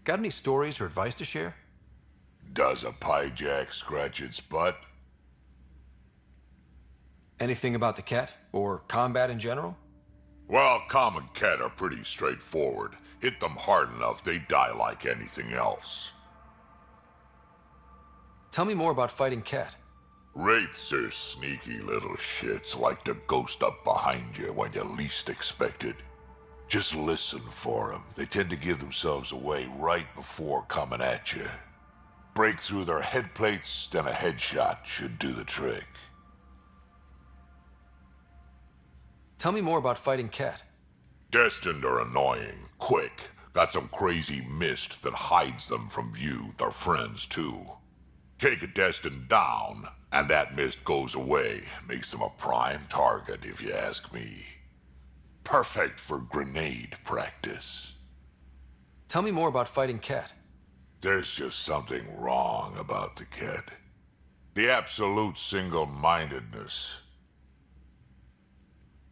C: Got any stories or advice to share?
I: Does a pyjak scratch its butt?
C: Anything about the Ket? Or combat in general?
I: Well, common Ket are pretty straightforward. Hit them hard enough, they die like anything else.
C: Tell me more about fighting Ket.
I: Wraiths are sneaky little shits, like to ghost up behind you when you least expect it. Just listen for them. They tend to give themselves away right before coming at you. Break through their head plates, then a headshot should do the trick.
C: Tell me more about fighting Ket.
I: Destined are annoying, quick. Got some crazy mist that hides them from view, their friends too. Take a Destined down, and that mist goes away. Makes them a prime target, if you ask me. Perfect for grenade practice.
C: Tell me more about fighting Ket.
I: There's just something wrong about the Ket. The absolute single-mindedness.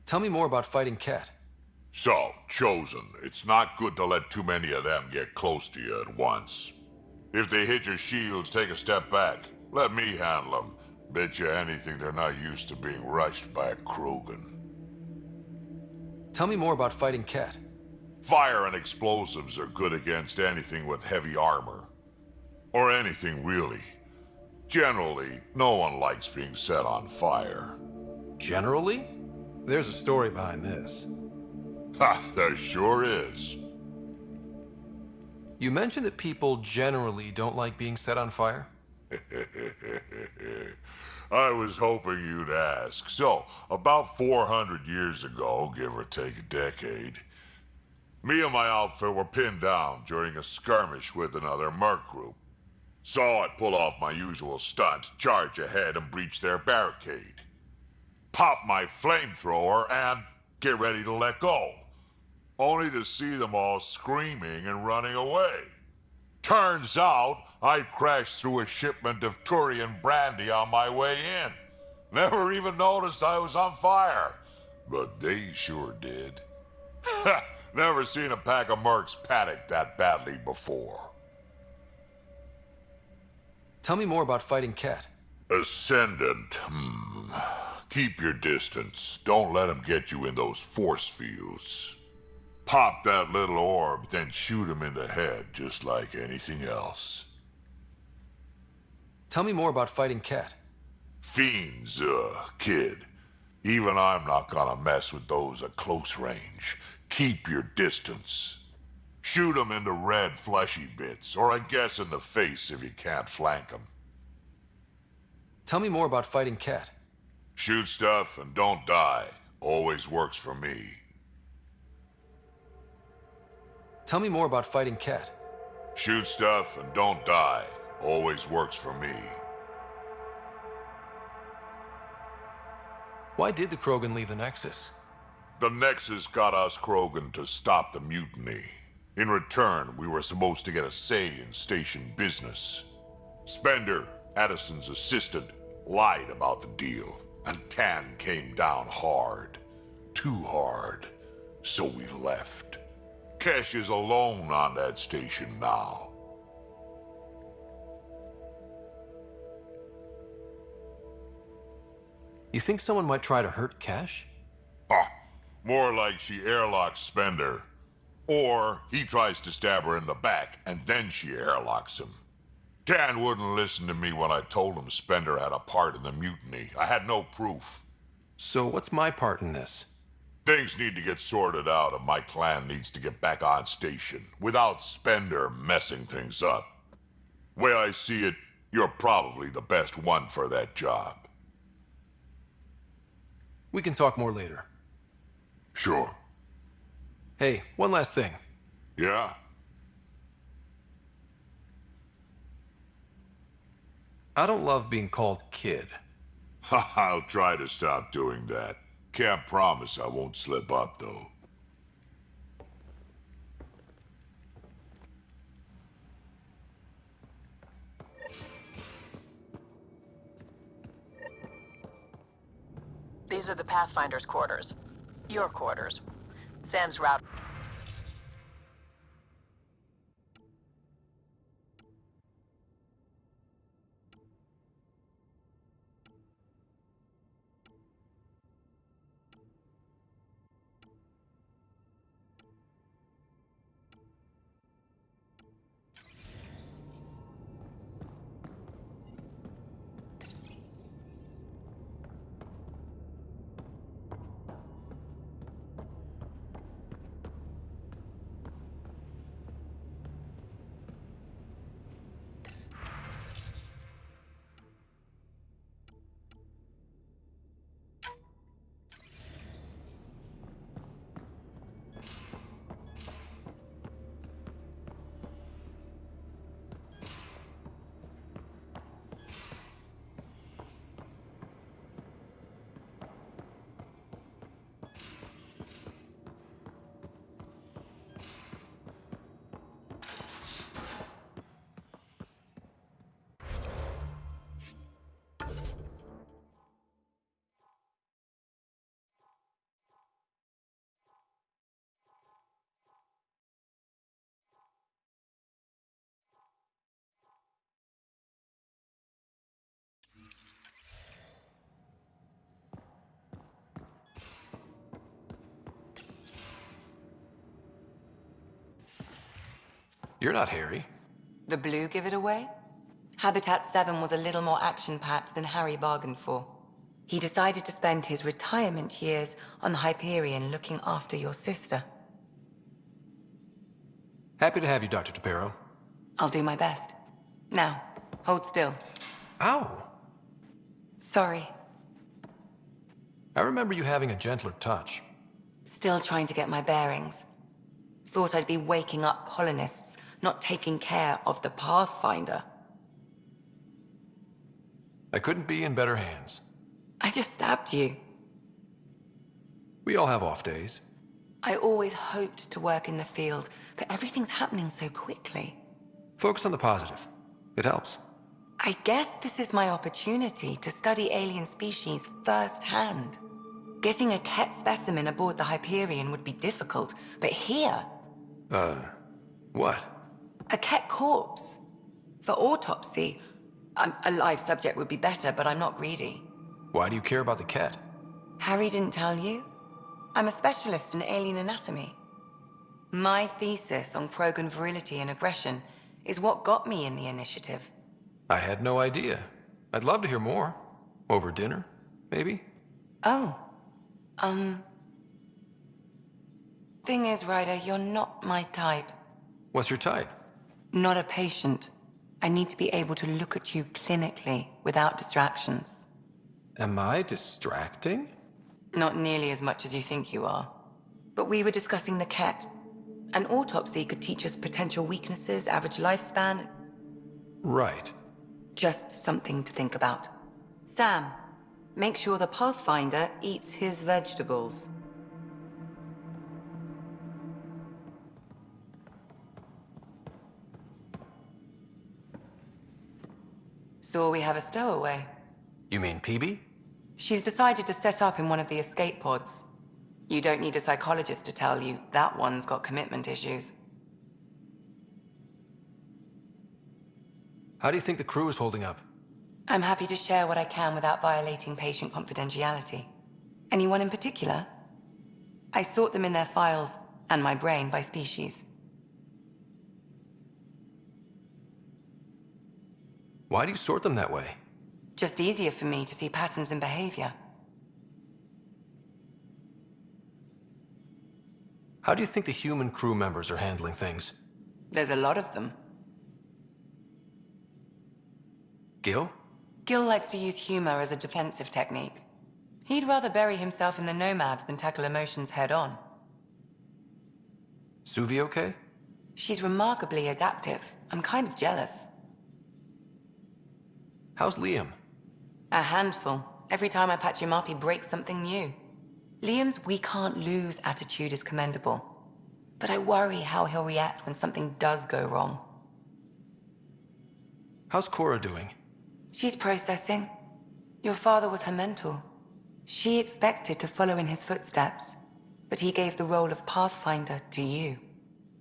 C: Tell me more about fighting Ket.
I: So, Chosen, it's not good to let too many of them get close to you at once. If they hit your shields, take a step back. Let me handle them. Bet you anything they're not used to being rushed by a Krogan.
C: Tell me more about fighting Ket.
I: Fire and explosives are good against anything with heavy armor. Or anything, really. Generally, no one likes being set on fire.
C: Generally? There's a story behind this.
I: Ha, there sure is.
C: You mentioned that people generally don't like being set on fire?
I: I was hoping you'd ask. So, about 400 years ago, give or take a decade, me and my outfit were pinned down during a skirmish with another merc group. So I pull off my usual stunt, charge ahead and breach their barricade. Pop my flamethrower and get ready to let go. Only to see them all screaming and running away. Turns out, I crashed through a shipment of Turian brandy on my way in. Never even noticed I was on fire. But they sure did. Never seen a pack of mercs panic that badly before.
C: Tell me more about fighting Ket.
I: Ascendant, Keep your distance. Don't let them get you in those force fields. Pop that little orb, then shoot him in the head, just like anything else.
C: Tell me more about fighting Ket.
I: Fiends, kid. Even I'm not gonna mess with those at close range. Keep your distance. Shoot them in the red fleshy bits, or I guess in the face if you can't flank them.
C: Tell me more about fighting Ket.
I: Shoot stuff and don't die. Always works for me.
C: Tell me more about fighting Ket.
I: Shoot stuff and don't die. Always works for me.
C: Why did the Krogan leave the Nexus?
I: The Nexus got us Krogan to stop the mutiny. In return, we were supposed to get a say in station business. Spender, Addison's assistant, lied about the deal, and Tan came down hard. Too hard. So we left. Kesh is alone on that station now.
C: You think someone might try to hurt Kesh?
I: More like she airlocks Spender. Or he tries to stab her in the back, and then she airlocks him. Tan wouldn't listen to me when I told him Spender had a part in the mutiny. I had no proof.
C: So what's my part in this?
I: Things need to get sorted out, and my clan needs to get back on station, without Spender messing things up. Way I see it, you're probably the best one for that job.
C: We can talk more later.
I: Sure.
C: Hey, one last thing.
I: Yeah?
C: I don't love being called kid.
I: I'll try to stop doing that. Can't promise I won't slip up, though.
G: These are the Pathfinder's quarters. Your quarters. Sam's route.
C: You're not Harry.
B: The blue give it away? Habitat 7 was a little more action-packed than Harry bargained for. He decided to spend his retirement years on the Hyperion looking after your sister.
C: Happy to have you, Dr. Tapero.
B: I'll do my best. Now, hold still.
C: Ow!
B: Sorry.
C: I remember you having a gentler touch.
B: Still trying to get my bearings. Thought I'd be waking up colonists, not taking care of the Pathfinder.
C: I couldn't be in better hands.
B: I just stabbed you.
C: We all have off days.
B: I always hoped to work in the field, but everything's happening so quickly.
C: Focus on the positive. It helps.
B: I guess this is my opportunity to study alien species firsthand. Getting a Ket specimen aboard the Hyperion would be difficult, but here...
C: what?
B: A Ket corpse. For autopsy. A live subject would be better, but I'm not greedy.
C: Why do you care about the Ket?
B: Harry didn't tell you? I'm a specialist in alien anatomy. My thesis on Krogan virility and aggression is what got me in the initiative.
C: I had no idea. I'd love to hear more. Over dinner, maybe?
B: Oh. Thing is, Ryder, you're not my type.
C: What's your type?
B: Not a patient. I need to be able to look at you clinically, without distractions.
C: Am I distracting?
B: Not nearly as much as you think you are. But we were discussing the Ket. An autopsy could teach us potential weaknesses, average lifespan.
C: Right.
B: Just something to think about. Sam, make sure the Pathfinder eats his vegetables. So we have a stowaway.
C: You mean PEEBEE?
B: She's decided to set up in one of the escape pods. You don't need a psychologist to tell you that one's got commitment issues.
C: How do you think the crew is holding up?
B: I'm happy to share what I can without violating patient confidentiality. Anyone in particular? I sort them in their files, and my brain by species.
C: Why do you sort them that way?
B: Just easier for me to see patterns in behavior.
C: How do you think the human crew members are handling things?
B: There's a lot of them.
C: Gil?
B: Gil likes to use humor as a defensive technique. He'd rather bury himself in the Nomad than tackle emotions head-on.
C: SUVI okay?
B: She's remarkably adaptive. I'm kind of jealous.
C: How's Liam?
B: A handful. Every time I patch him up, he breaks something new. Liam's we can't lose attitude is commendable. But I worry how he'll react when something does go wrong.
C: How's CORA doing?
B: She's processing. Your father was her mentor. She expected to follow in his footsteps, but he gave the role of Pathfinder to you.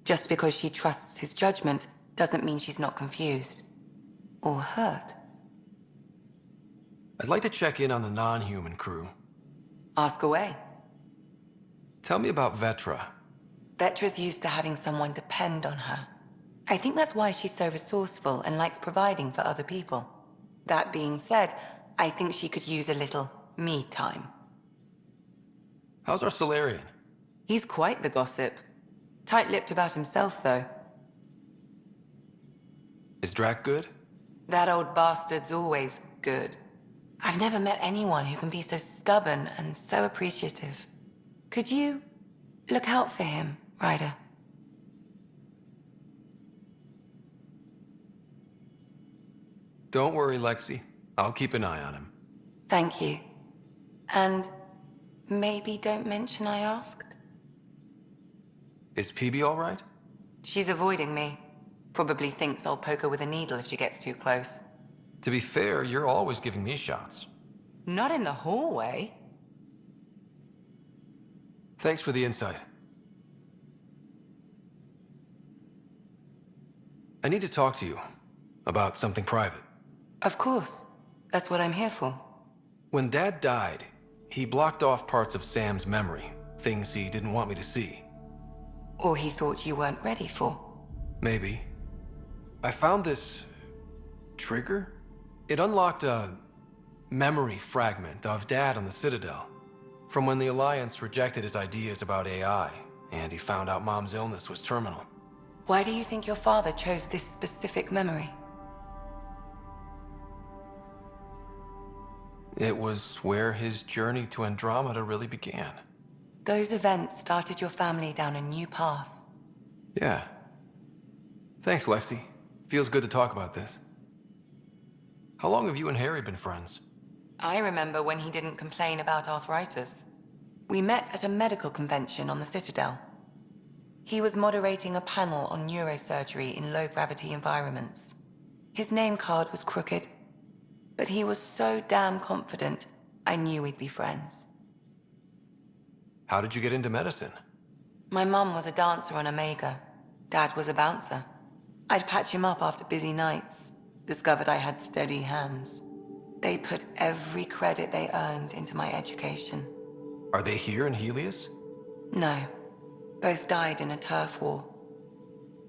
B: Just because she trusts his judgment doesn't mean she's not confused. Or hurt.
C: I'd like to check in on the non-human crew.
B: Ask away.
C: Tell me about VETRA.
B: Vetra's used to having someone depend on her. I think that's why she's so resourceful and likes providing for other people. That being said, I think she could use a little me time.
C: How's our Solarian?
B: He's quite the gossip. Tight-lipped about himself, though.
C: Is DRACK good?
B: That old bastard's always good. I've never met anyone who can be so stubborn and so appreciative. Could you look out for him, Ryder?
C: Don't worry, Lexi. I'll keep an eye on him.
B: Thank you. And maybe don't mention I asked?
C: Is PEEBEE all right?
B: She's avoiding me. Probably thinks I'll poke her with a needle if she gets too close.
C: To be fair, you're always giving me shots.
B: Not in the hallway.
C: Thanks for the insight. I need to talk to you about something private.
B: Of course. That's what I'm here for.
C: When Dad died, he blocked off parts of Sam's memory, things he didn't want me to see.
B: Or he thought you weren't ready for.
C: Maybe. I found this trigger. It unlocked a memory fragment of Dad on the Citadel, from when the Alliance rejected his ideas about AI, and he found out Mom's illness was terminal.
B: Why do you think your father chose this specific memory?
C: It was where his journey to Andromeda really began.
B: Those events started your family down a new path.
C: Yeah. Thanks, Lexi. Feels good to talk about this. How long have you and Harry been friends?
B: I remember when he didn't complain about arthritis. We met at a medical convention on the Citadel. He was moderating a panel on neurosurgery in low-gravity environments. His name card was crooked, but he was so damn confident, I knew we'd be friends.
C: How did you get into medicine?
B: My mum was a dancer on Omega. Dad was a bouncer. I'd patch him up after busy nights. Discovered I had steady hands. They put every credit they earned into my education.
C: Are they here in Helios?
B: No. Both died in a turf war.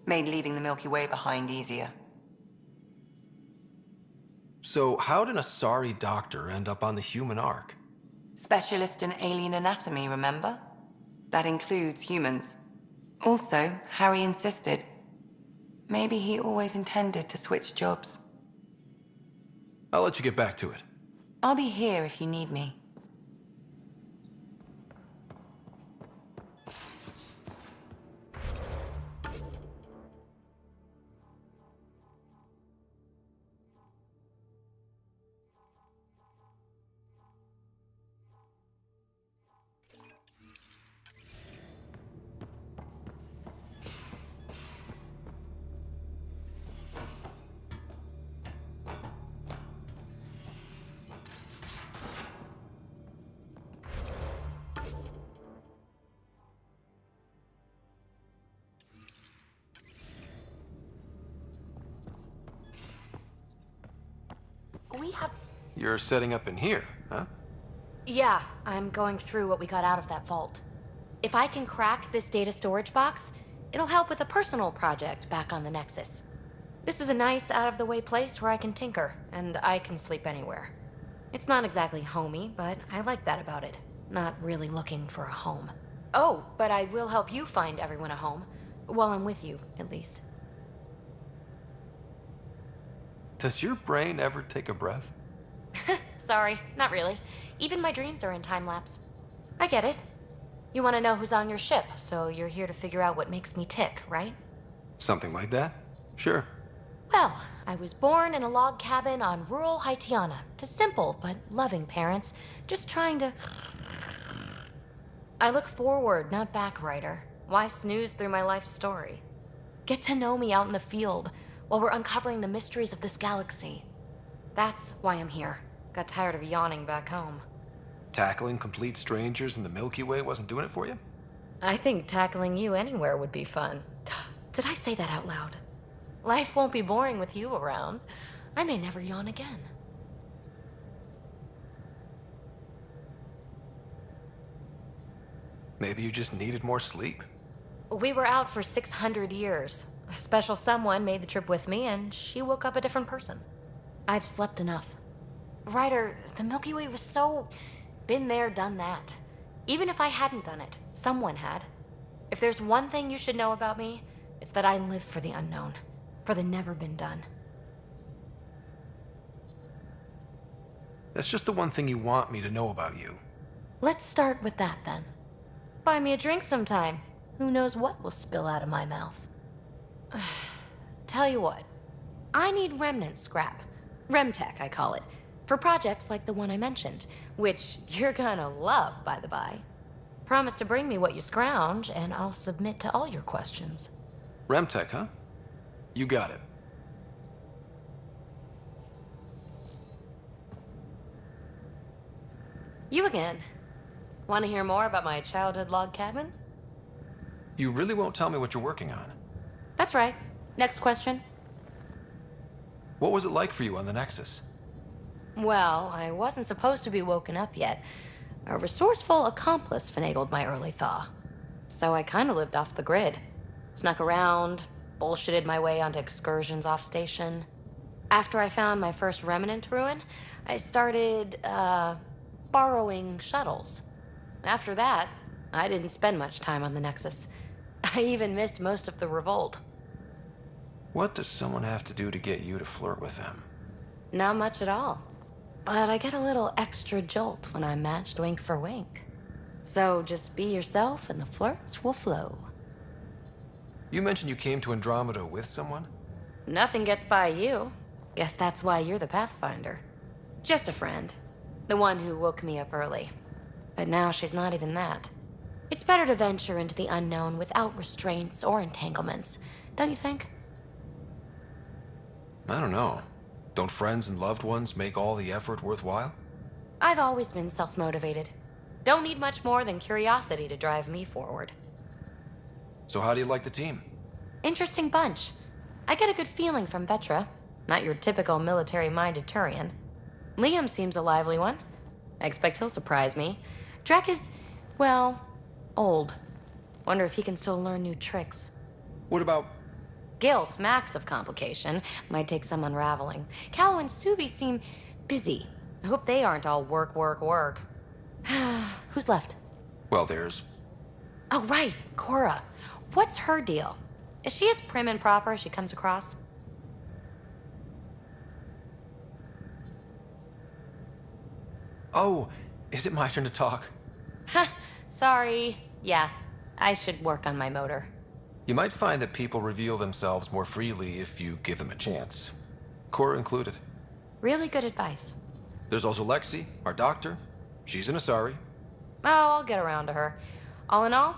B: Made leaving the Milky Way behind easier.
C: So how did a sorry doctor end up on the human ark?
B: Specialist in alien anatomy, remember? That includes humans. Also, Harry insisted. Maybe he always intended to switch jobs.
C: I'll let you get back to it.
B: I'll be here if you need me.
C: You're setting up in here, huh?
M: Yeah, I'm going through what we got out of that vault. If I can crack this data storage box, it'll help with a personal project back on the Nexus. This is a nice, out-of-the-way place where I can tinker, and I can sleep anywhere. It's not exactly homey, but I like that about it. Not really looking for a home. Oh, but I will help you find everyone a home. While I'm with you, at least.
C: Does your brain ever take a breath?
M: Sorry, not really. Even my dreams are in time-lapse. I get it. You want to know who's on your ship, so you're here to figure out what makes me tick, right?
C: Something like that? Sure.
M: Well, I was born in a log cabin on rural Haitiana to simple but loving parents, just trying to... I look forward, not back, Ryder. Why snooze through my life story? Get to know me out in the field while we're uncovering the mysteries of this galaxy. That's why I'm here. Got tired of yawning back home.
C: Tackling complete strangers in the Milky Way wasn't doing it for you?
M: I think tackling you anywhere would be fun. Did I say that out loud? Life won't be boring with you around. I may never yawn again.
C: Maybe you just needed more sleep.
M: We were out for 600 years. A special someone made the trip with me, and she woke up a different person. I've slept enough. Ryder, the Milky Way was so... been there, done that. Even if I hadn't done it, someone had. If there's one thing you should know about me, it's that I live for the unknown. For the never been done.
C: That's just the one thing you want me to know about you.
M: Let's start with that, then. Buy me a drink sometime. Who knows what will spill out of my mouth. Tell you what. I need remnant scrap. Remtech, I call it. For projects like the one I mentioned. Which you're gonna love, by the by. Promise to bring me what you scrounge, and I'll submit to all your questions.
C: Remtech, huh? You got it.
M: You again. Want to hear more about my childhood log cabin?
C: You really won't tell me what you're working on?
M: That's right. Next question.
C: What was it like for you on the Nexus?
M: Well, I wasn't supposed to be woken up yet. A resourceful accomplice finagled my early thaw. So I kind of lived off the grid. Snuck around, bullshitted my way onto excursions off station. After I found my first remnant ruin, I started, borrowing shuttles. After that, I didn't spend much time on the Nexus. I even missed most of the revolt.
C: What does someone have to do to get you to flirt with them?
M: Not much at all. But I get a little extra jolt when I'm matched wink for wink. So just be yourself and the flirts will flow.
C: You mentioned you came to Andromeda with someone?
M: Nothing gets by you. Guess that's why you're the Pathfinder. Just a friend. The one who woke me up early. But now she's not even that. It's better to venture into the unknown without restraints or entanglements, don't you think?
C: I don't know. Don't friends and loved ones make all the effort worthwhile?
M: I've always been self-motivated. Don't need much more than curiosity to drive me forward.
C: So how do you like the team?
M: Interesting bunch. I get a good feeling from VETRA. Not your typical military-minded Turian. Liam seems a lively one. I expect he'll surprise me. DRACK is, well, old. Wonder if he can still learn new tricks.
C: What about...
M: Gil smacks of complication. Might take some unraveling. KALLO and SUVI seem busy. I hope they aren't all work, work, work. Who's left?
C: Well, there's...
M: Oh, right, CORA. What's her deal? Is she as prim and proper as she comes across?
C: Oh, is it my turn to talk?
M: Ha, sorry. Yeah, I should work on my motor.
C: You might find that people reveal themselves more freely if you give them a chance. CORA included.
M: Really good advice.
C: There's also LEXI, our doctor. She's an Asari.
M: Oh, I'll get around to her. All in all,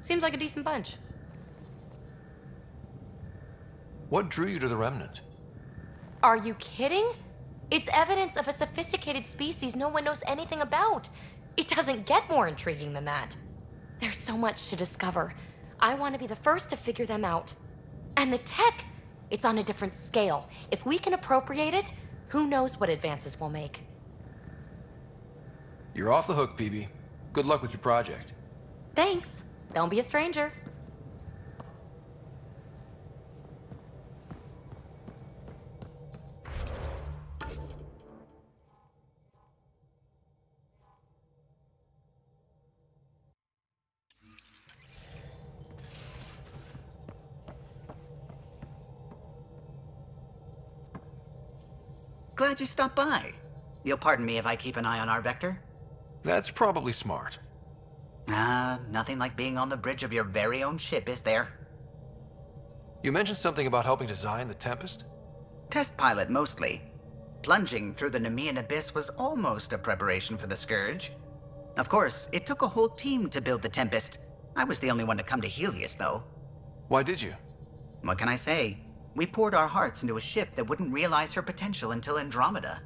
M: seems like a decent bunch.
C: What drew you to the Remnant?
M: Are you kidding? It's evidence of a sophisticated species no one knows anything about. It doesn't get more intriguing than that. There's so much to discover. I want to be the first to figure them out. And the tech, it's on a different scale. If we can appropriate it, who knows what advances we'll make.
C: You're off the hook, PEEBEE. Good luck with your project.
M: Thanks. Don't be a stranger.
E: Glad you stopped by. You'll pardon me if I keep an eye on our Vector?
C: That's probably smart.
E: Nothing like being on the bridge of your very own ship, is there?
C: You mentioned something about helping design the Tempest?
E: Test pilot, mostly. Plunging through the Nemean abyss was almost a preparation for the Scourge. Of course, it took a whole team to build the Tempest. I was the only one to come to Helios, though.
C: Why did you?
E: What can I say? We poured our hearts into a ship that wouldn't realize her potential until Andromeda.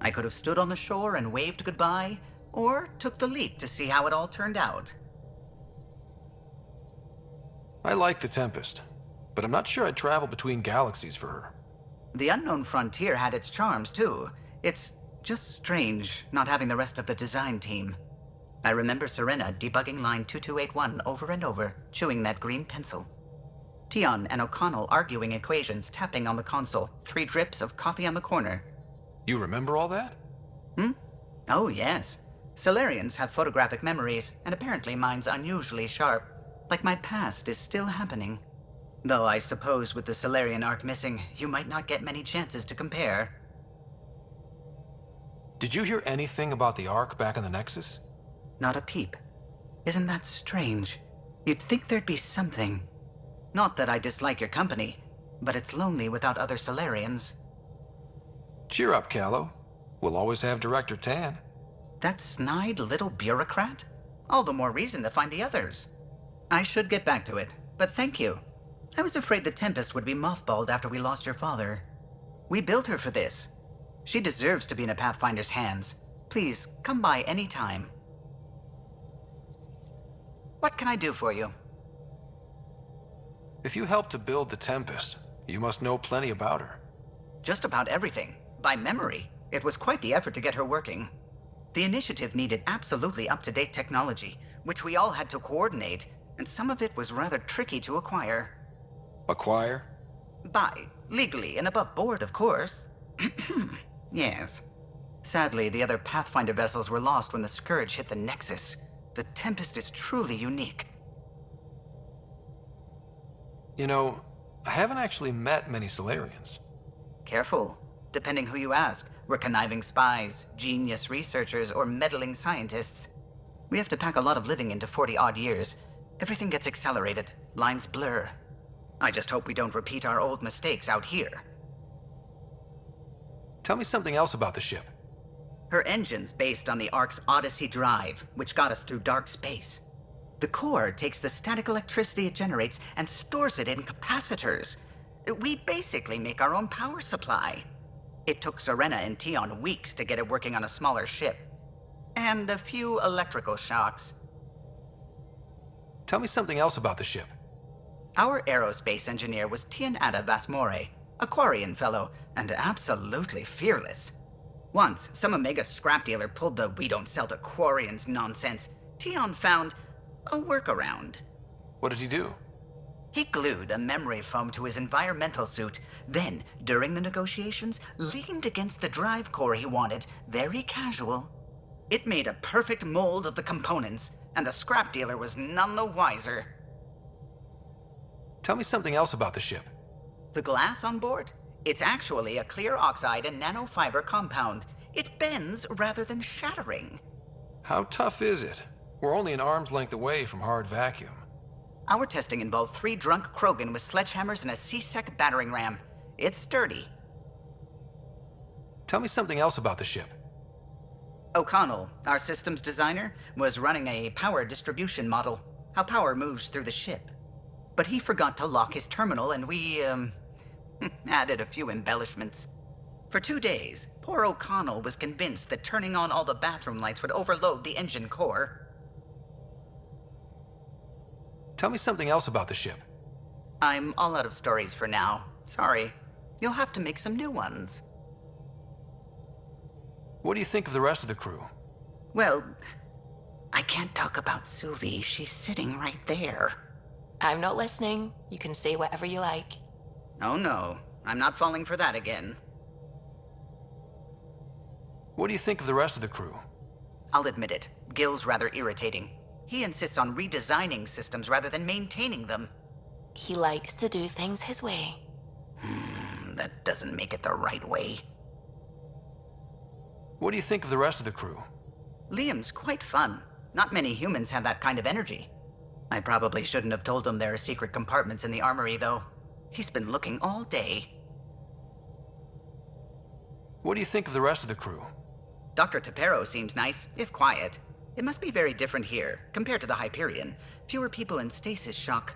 E: I could have stood on the shore and waved goodbye, or took the leap to see how it all turned out.
C: I like the Tempest, but I'm not sure I'd travel between galaxies for her.
E: The Unknown Frontier had its charms, too. It's just strange not having the rest of the design team. I remember Serena debugging line 2281 over and over, chewing that green pencil. Tion and O'Connell arguing equations, tapping on the console, 3 drips of coffee on the corner.
C: You remember all that?
E: Oh, yes. Solarians have photographic memories, and apparently mine's unusually sharp. Like my past is still happening. Though I suppose with the Solarian arc missing, you might not get many chances to compare.
C: Did you hear anything about the Ark back in the Nexus?
E: Not a peep. Isn't that strange? You'd think there'd be something. Not that I dislike your company, but it's lonely without other Solarians.
C: Cheer up, KALLO. We'll always have Director Tan.
E: That snide little bureaucrat? All the more reason to find the others. I should get back to it, but thank you. I was afraid the Tempest would be mothballed after we lost your father. We built her for this. She deserves to be in a Pathfinder's hands. Please, come by any time. What can I do for you?
C: If you helped to build the Tempest, you must know plenty about her.
E: Just about everything. By memory. It was quite the effort to get her working. The initiative needed absolutely up-to-date technology, which we all had to coordinate, and some of it was rather tricky to acquire.
C: Acquire?
E: Buy. Legally and above board, of course. Yes. Sadly, the other Pathfinder vessels were lost when the Scourge hit the Nexus. The Tempest is truly unique.
C: You know, I haven't actually met many Solarians.
E: Careful. Depending who you ask, we're conniving spies, genius researchers, or meddling scientists. We have to pack a lot of living into 40-odd years. Everything gets accelerated, lines blur. I just hope we don't repeat our old mistakes out here.
C: Tell me something else about the ship.
E: Her engine's based on the Ark's Odyssey drive, which got us through dark space. The core takes the static electricity it generates and stores it in capacitors. We basically make our own power supply. It took Serena and Tion weeks to get it working on a smaller ship. And a few electrical shocks.
C: Tell me something else about the ship.
E: Our aerospace engineer was Tianada Vasmore, a Quarian fellow, and absolutely fearless. Once, some Omega scrap dealer pulled the "we don't sell to Quarians" nonsense. Tion found a workaround.
C: What did he do?
E: He glued a memory foam to his environmental suit, then, during the negotiations, leaned against the drive core he wanted, very casual. It made a perfect mold of the components, and the scrap dealer was none the wiser.
C: Tell me something else about the ship.
E: The glass on board? It's actually a clear oxide and nanofiber compound. It bends rather than shattering.
C: How tough is it? We're only an arm's length away from hard vacuum.
E: Our testing involved 3 drunk Krogan with sledgehammers and a C-Sec battering ram. It's sturdy.
C: Tell me something else about the ship.
E: O'Connell, our systems designer, was running a power distribution model, how power moves through the ship. But he forgot to lock his terminal and we, added a few embellishments. For 2 days, poor O'Connell was convinced that turning on all the bathroom lights would overload the engine core.
C: Tell me something else about the ship.
E: I'm all out of stories for now. Sorry. You'll have to make some new ones.
C: What do you think of the rest of the crew?
E: Well, I can't talk about SUVI. She's sitting right there.
B: I'm not listening. You can say whatever you like.
E: Oh no, I'm not falling for that again.
C: What do you think of the rest of the crew?
E: I'll admit it. Gil's rather irritating. He insists on redesigning systems rather than maintaining them.
B: He likes to do things his way.
E: That doesn't make it the right way.
C: What do you think of the rest of the crew?
E: Liam's quite fun. Not many humans have that kind of energy. I probably shouldn't have told him there are secret compartments in the armory, though. He's been looking all day.
C: What do you think of the rest of the crew?
E: Dr. Tapero seems nice, if quiet. It must be very different here, compared to the Hyperion. Fewer people in stasis shock.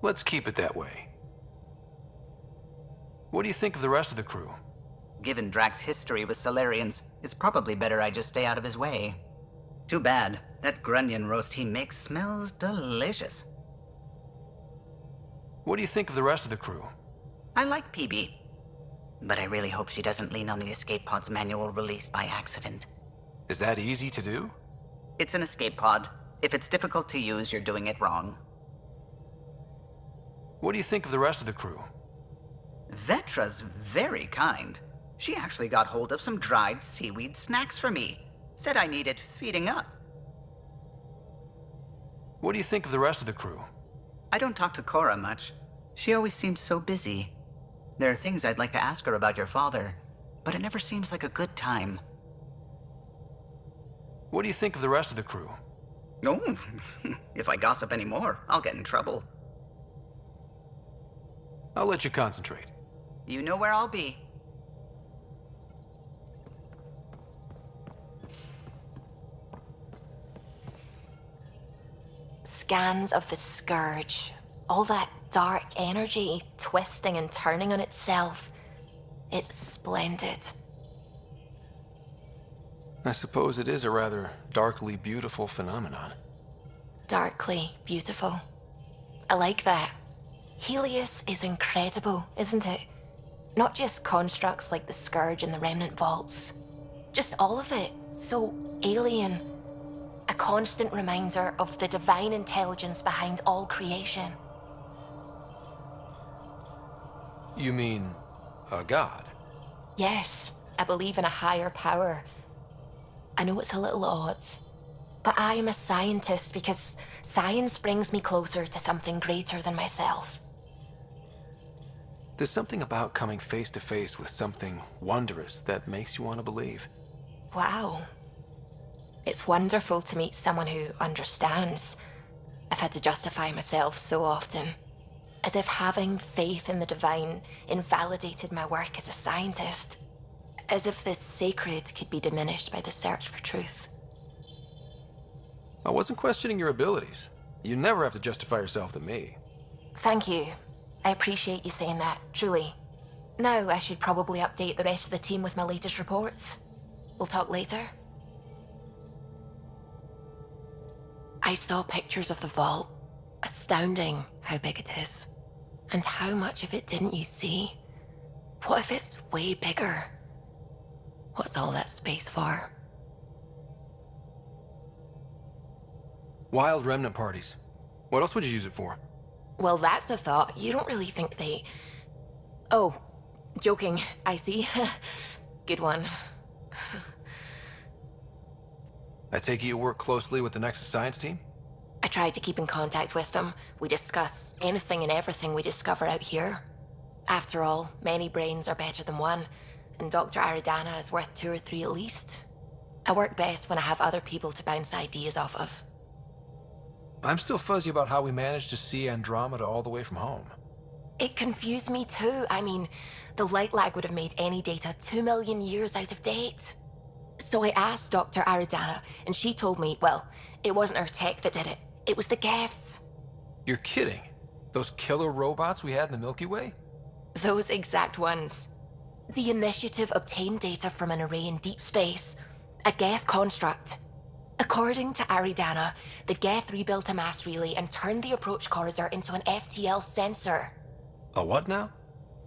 C: Let's keep it that way. What do you think of the rest of the crew?
E: Given DRACK's history with Solarians, it's probably better I just stay out of his way. Too bad. That grunion roast he makes smells delicious.
C: What do you think of the rest of the crew?
E: I like PEEBEE. But I really hope she doesn't lean on the escape pod's manual release by accident.
C: Is that easy to do?
E: It's an escape pod. If it's difficult to use, you're doing it wrong.
C: What do you think of the rest of the crew?
E: VETRA's very kind. She actually got hold of some dried seaweed snacks for me. Said I needed feeding up.
C: What do you think of the rest of the crew?
E: I don't talk to CORA much. She always seems so busy. There are things I'd like to ask her about your father, but it never seems like a good time.
C: What do you think of the rest of the crew?
E: No, if I gossip anymore, I'll get in trouble.
C: I'll let you concentrate.
E: You know where I'll be.
M: Scans of the Scourge. All that dark energy twisting and turning on itself. It's splendid.
C: I suppose it is a rather darkly beautiful phenomenon.
M: Darkly beautiful. I like that. Helios is incredible, isn't it? Not just constructs like the Scourge and the Remnant Vaults. Just all of it. So alien. A constant reminder of the divine intelligence behind all creation.
C: You mean a god?
M: Yes, I believe in a higher power. I know it's a little odd, but I am a scientist because science brings me closer to something greater than myself.
C: There's something about coming face to face with something wondrous that makes you want to believe.
M: Wow. It's wonderful to meet someone who understands. I've had to justify myself so often, as if having faith in the divine invalidated my work as a scientist. As if the sacred could be diminished by the search for truth.
C: I wasn't questioning your abilities. You never have to justify yourself to me.
M: Thank you. I appreciate you saying that, truly. Now I should probably update the rest of the team with my latest reports. We'll talk later. I saw pictures of the vault. Astounding how big it is. And how much of it didn't you see? What if it's way bigger? What's all that space for?
C: Wild remnant parties. What else would you use it for?
M: Well, that's a thought. You don't really think they... Oh, joking, I see. Good one.
C: I take it you work closely with the Nexus science team?
M: I try to keep in contact with them. We discuss anything and everything we discover out here. After all, many brains are better than one, and Dr. Aridana is worth 2 or 3 at least. I work best when I have other people to bounce ideas off of.
C: I'm still fuzzy about how we managed to see Andromeda all the way from home.
M: It confused me too. I mean, the light lag would have made any data 2 million years out of date. So I asked Dr. Aridana, and she told me, well, it wasn't her tech that did it. It was the Geths.
C: You're kidding? Those killer robots we had in the Milky Way?
M: Those exact ones. The Initiative obtained data from an array in deep space, a Geth construct. According to Aridana, the Geth rebuilt a mass relay and turned the approach corridor into an FTL sensor.
C: A what now?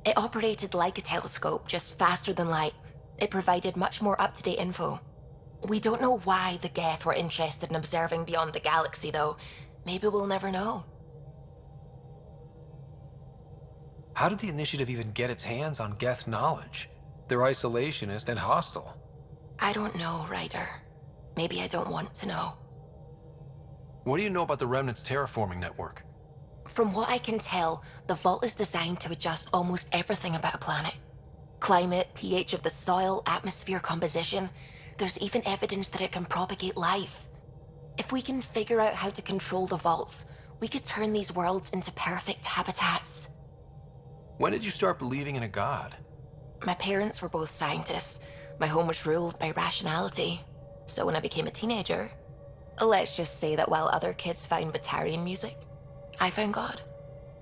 M: It operated like a telescope, just faster than light. It provided much more up-to-date info. We don't know why the Geth were interested in observing beyond the galaxy, though. Maybe we'll never know.
C: How did the Initiative even get its hands on Geth knowledge? They're isolationist and hostile.
M: I don't know, Ryder. Maybe I don't want to know.
C: What do you know about the Remnant's terraforming network?
M: From what I can tell, the vault is designed to adjust almost everything about a planet. Climate, pH of the soil, atmosphere composition. There's even evidence that it can propagate life. If we can figure out how to control the vaults, we could turn these worlds into perfect habitats.
C: When did you start believing in a god?
M: My parents were both scientists. My home was ruled by rationality. So when I became a teenager, let's just say that while other kids found Batarian music, I found God.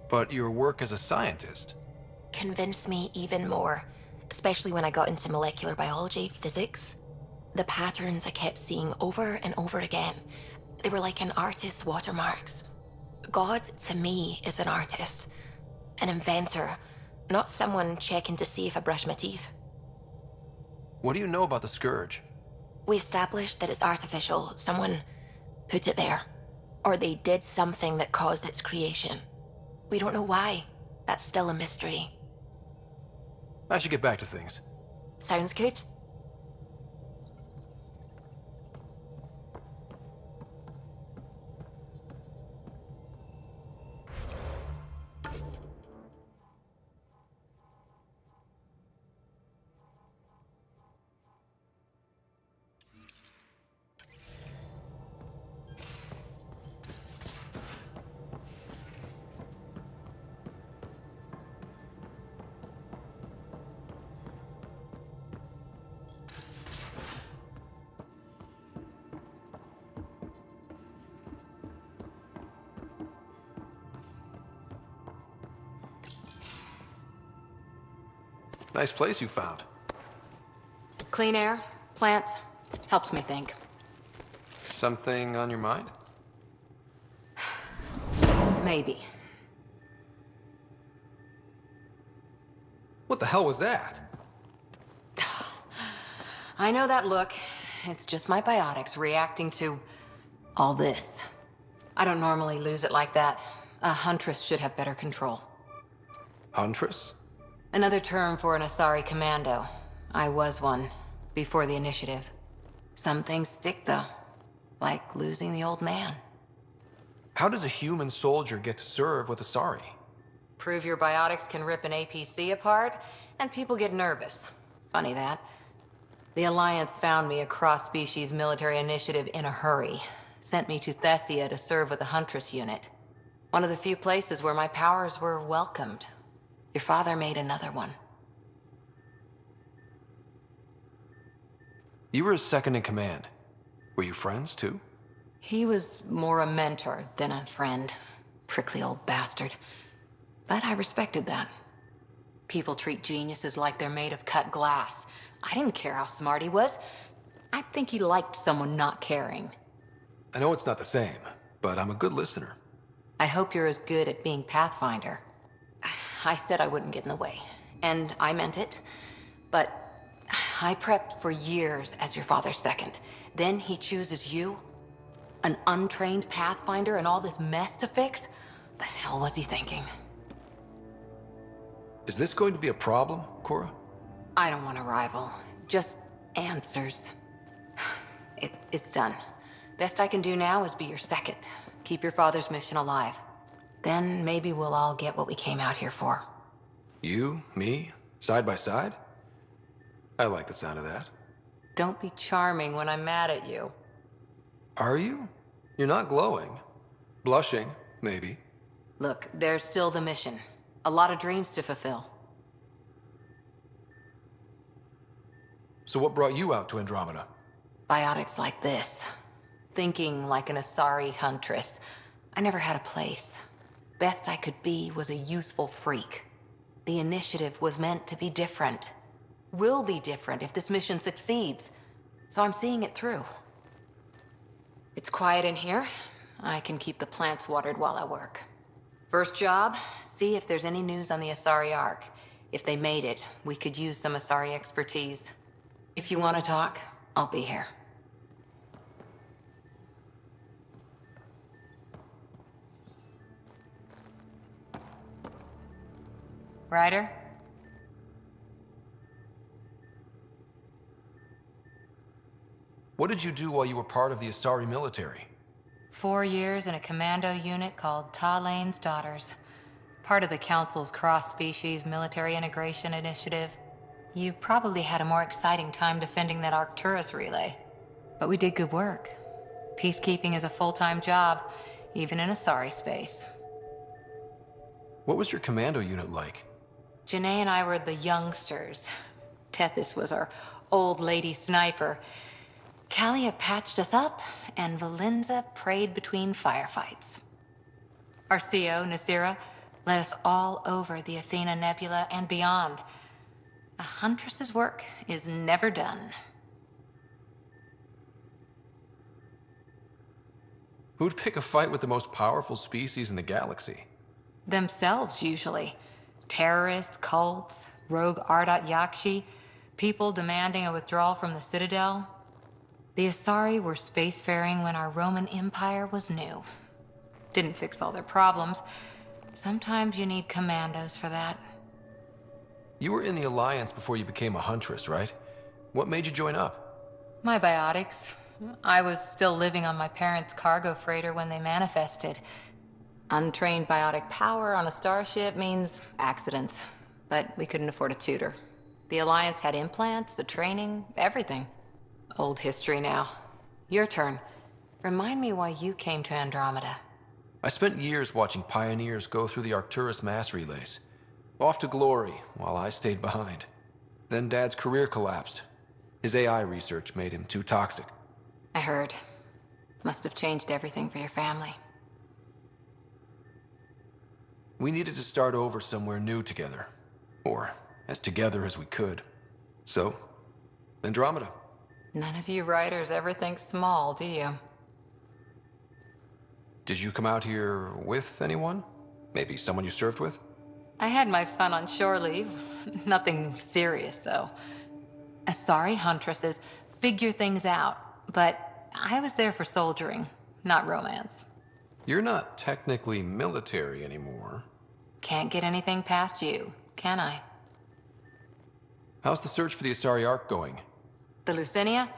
C: But your work as a scientist
M: Convinced me even more, especially when I got into molecular biology, physics. The patterns I kept seeing over and over again. They were like an artist's watermarks. God, to me, is an artist. An inventor. Not someone checking to see if I brush my teeth.
C: What do you know about the Scourge?
M: We established that it's artificial. Someone put it there. Or they did something that caused its creation. We don't know why. That's still a mystery.
C: I should get back to things.
M: Sounds good.
C: Nice place you found.
M: Clean air, plants, helps me think.
C: Something on your mind?
M: Maybe.
C: What the hell was that?
M: I know that look. It's just my biotics reacting to all this. I don't normally lose it like that. A huntress should have better control.
C: Huntress?
M: Another term for an Asari commando. I was one, before the initiative. Some things stick, though. Like losing the old man.
C: How does a human soldier get to serve with Asari?
M: Prove your biotics can rip an APC apart, and people get nervous. Funny that. The Alliance found me a cross-species military initiative in a hurry. Sent me to Thessia to serve with the Huntress unit. One of the few places where my powers were welcomed. Your father made another one.
C: You were his second in command. Were you friends, too?
M: He was more a mentor than a friend. Prickly old bastard. But I respected that. People treat geniuses like they're made of cut glass. I didn't care how smart he was. I think he liked someone not caring.
C: I know it's not the same, but I'm a good listener.
M: I hope you're as good at being Pathfinder. I said I wouldn't get in the way, and I meant it. But I prepped for years as your father's second. Then he chooses you? An untrained Pathfinder and all this mess to fix? The hell was he thinking?
C: Is this going to be a problem, Cora?
M: I don't want a rival. Just answers. It's done. Best I can do now is be your second. Keep your father's mission alive. Then maybe we'll all get what we came out here for.
C: You, me, side by side? I like the sound of that.
M: Don't be charming when I'm mad at you.
C: Are you? You're not glowing. Blushing, maybe.
M: Look, there's still the mission. A lot of dreams to fulfill.
C: So what brought you out to Andromeda?
M: Biotics like this. Thinking like an Asari huntress. I never had a place. Best I could be was a useful freak. The initiative was meant to be different. Will be different if this mission succeeds. So I'm seeing it through. It's quiet in here. I can keep the plants watered while I work. First job, see if there's any news on the Asari Ark. If they made it, we could use some Asari expertise. If you want to talk, I'll be here. Ryder?
C: What did you do while you were part of the Asari military?
M: 4 years in a commando unit called Talane's Daughters. Part of the Council's cross-species military integration initiative. You probably had a more exciting time defending that Arcturus relay. But we did good work. Peacekeeping is a full-time job, even in Asari space.
C: What was your commando unit like?
M: Janae and I were the youngsters. Tethys was our old lady sniper. Callia patched us up, and Valenza prayed between firefights. Our CO, Nasira, led us all over the Athena Nebula and beyond. A huntress's work is never done.
C: Who'd pick a fight with the most powerful species in the galaxy?
P: Themselves, usually. Terrorists, cults, rogue Ardat Yakshi, people demanding a withdrawal from the Citadel. The Asari were spacefaring when our Roman Empire was new. Didn't fix all their problems. Sometimes you need commandos for that.
C: You were in the Alliance before you became a huntress, right? What made you join up?
P: My biotics. I was still living on my parents' cargo freighter when they manifested. Untrained biotic power on a starship means accidents. But we couldn't afford a tutor. The Alliance had implants, the training, everything. Old history now. Your turn. Remind me why you came to Andromeda.
C: I spent years watching pioneers go through the Arcturus mass relays. Off to glory, while I stayed behind. Then Dad's career collapsed. His AI research made him too toxic.
P: I heard. Must have changed everything for your family.
C: We needed to start over somewhere new together. Or as together as we could. So, Andromeda.
P: None of you writers ever think small, do you?
C: Did you come out here with anyone? Maybe someone you served with?
P: I had my fun on shore leave. Nothing serious, though. Asari huntresses figure things out, but I was there for soldiering, not romance.
C: You're not technically military anymore.
P: Can't get anything past you, can I?
C: How's the search for the Asari Ark going?
P: The Lucinia?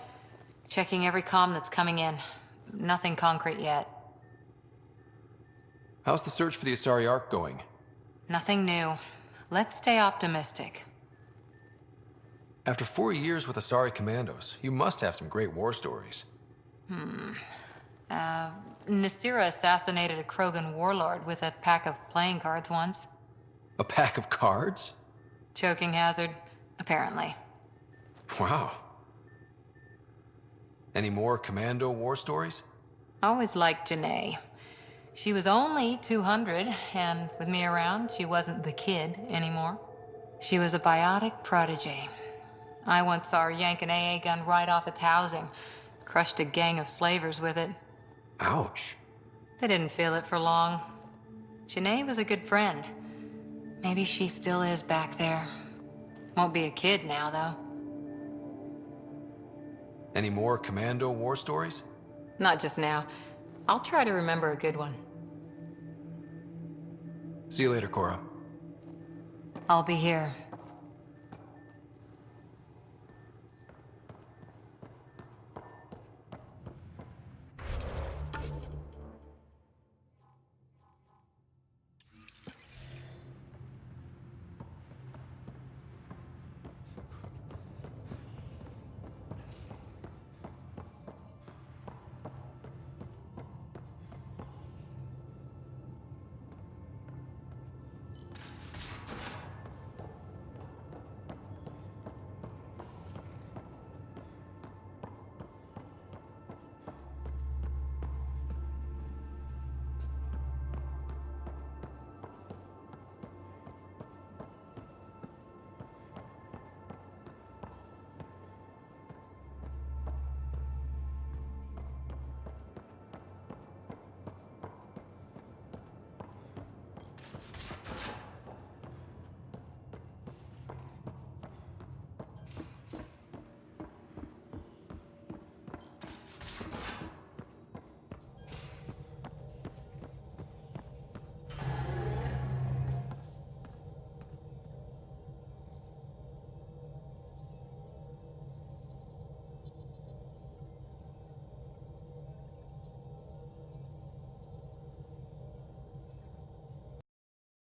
P: Checking every comm that's coming in. Nothing concrete yet.
C: How's the search for the Asari Ark going?
P: Nothing new. Let's stay optimistic.
C: After 4 years with Asari commandos, you must have some great war stories.
P: Nasira assassinated a Krogan warlord with a pack of playing cards once.
C: A pack of cards?
P: Choking hazard, apparently.
C: Wow. Any more commando war stories?
P: Always liked Janae. She was only 200, and with me around, she wasn't the kid anymore. She was a biotic protege. I once saw her yank an AA gun right off its housing. Crushed a gang of slavers with it.
C: Ouch.
P: They didn't feel it for long. Janae was a good friend. Maybe she still is back there. Won't be a kid now, though.
C: Any more commando war stories?
P: Not just now. I'll try to remember a good one.
C: See you later, Cora.
P: I'll be here.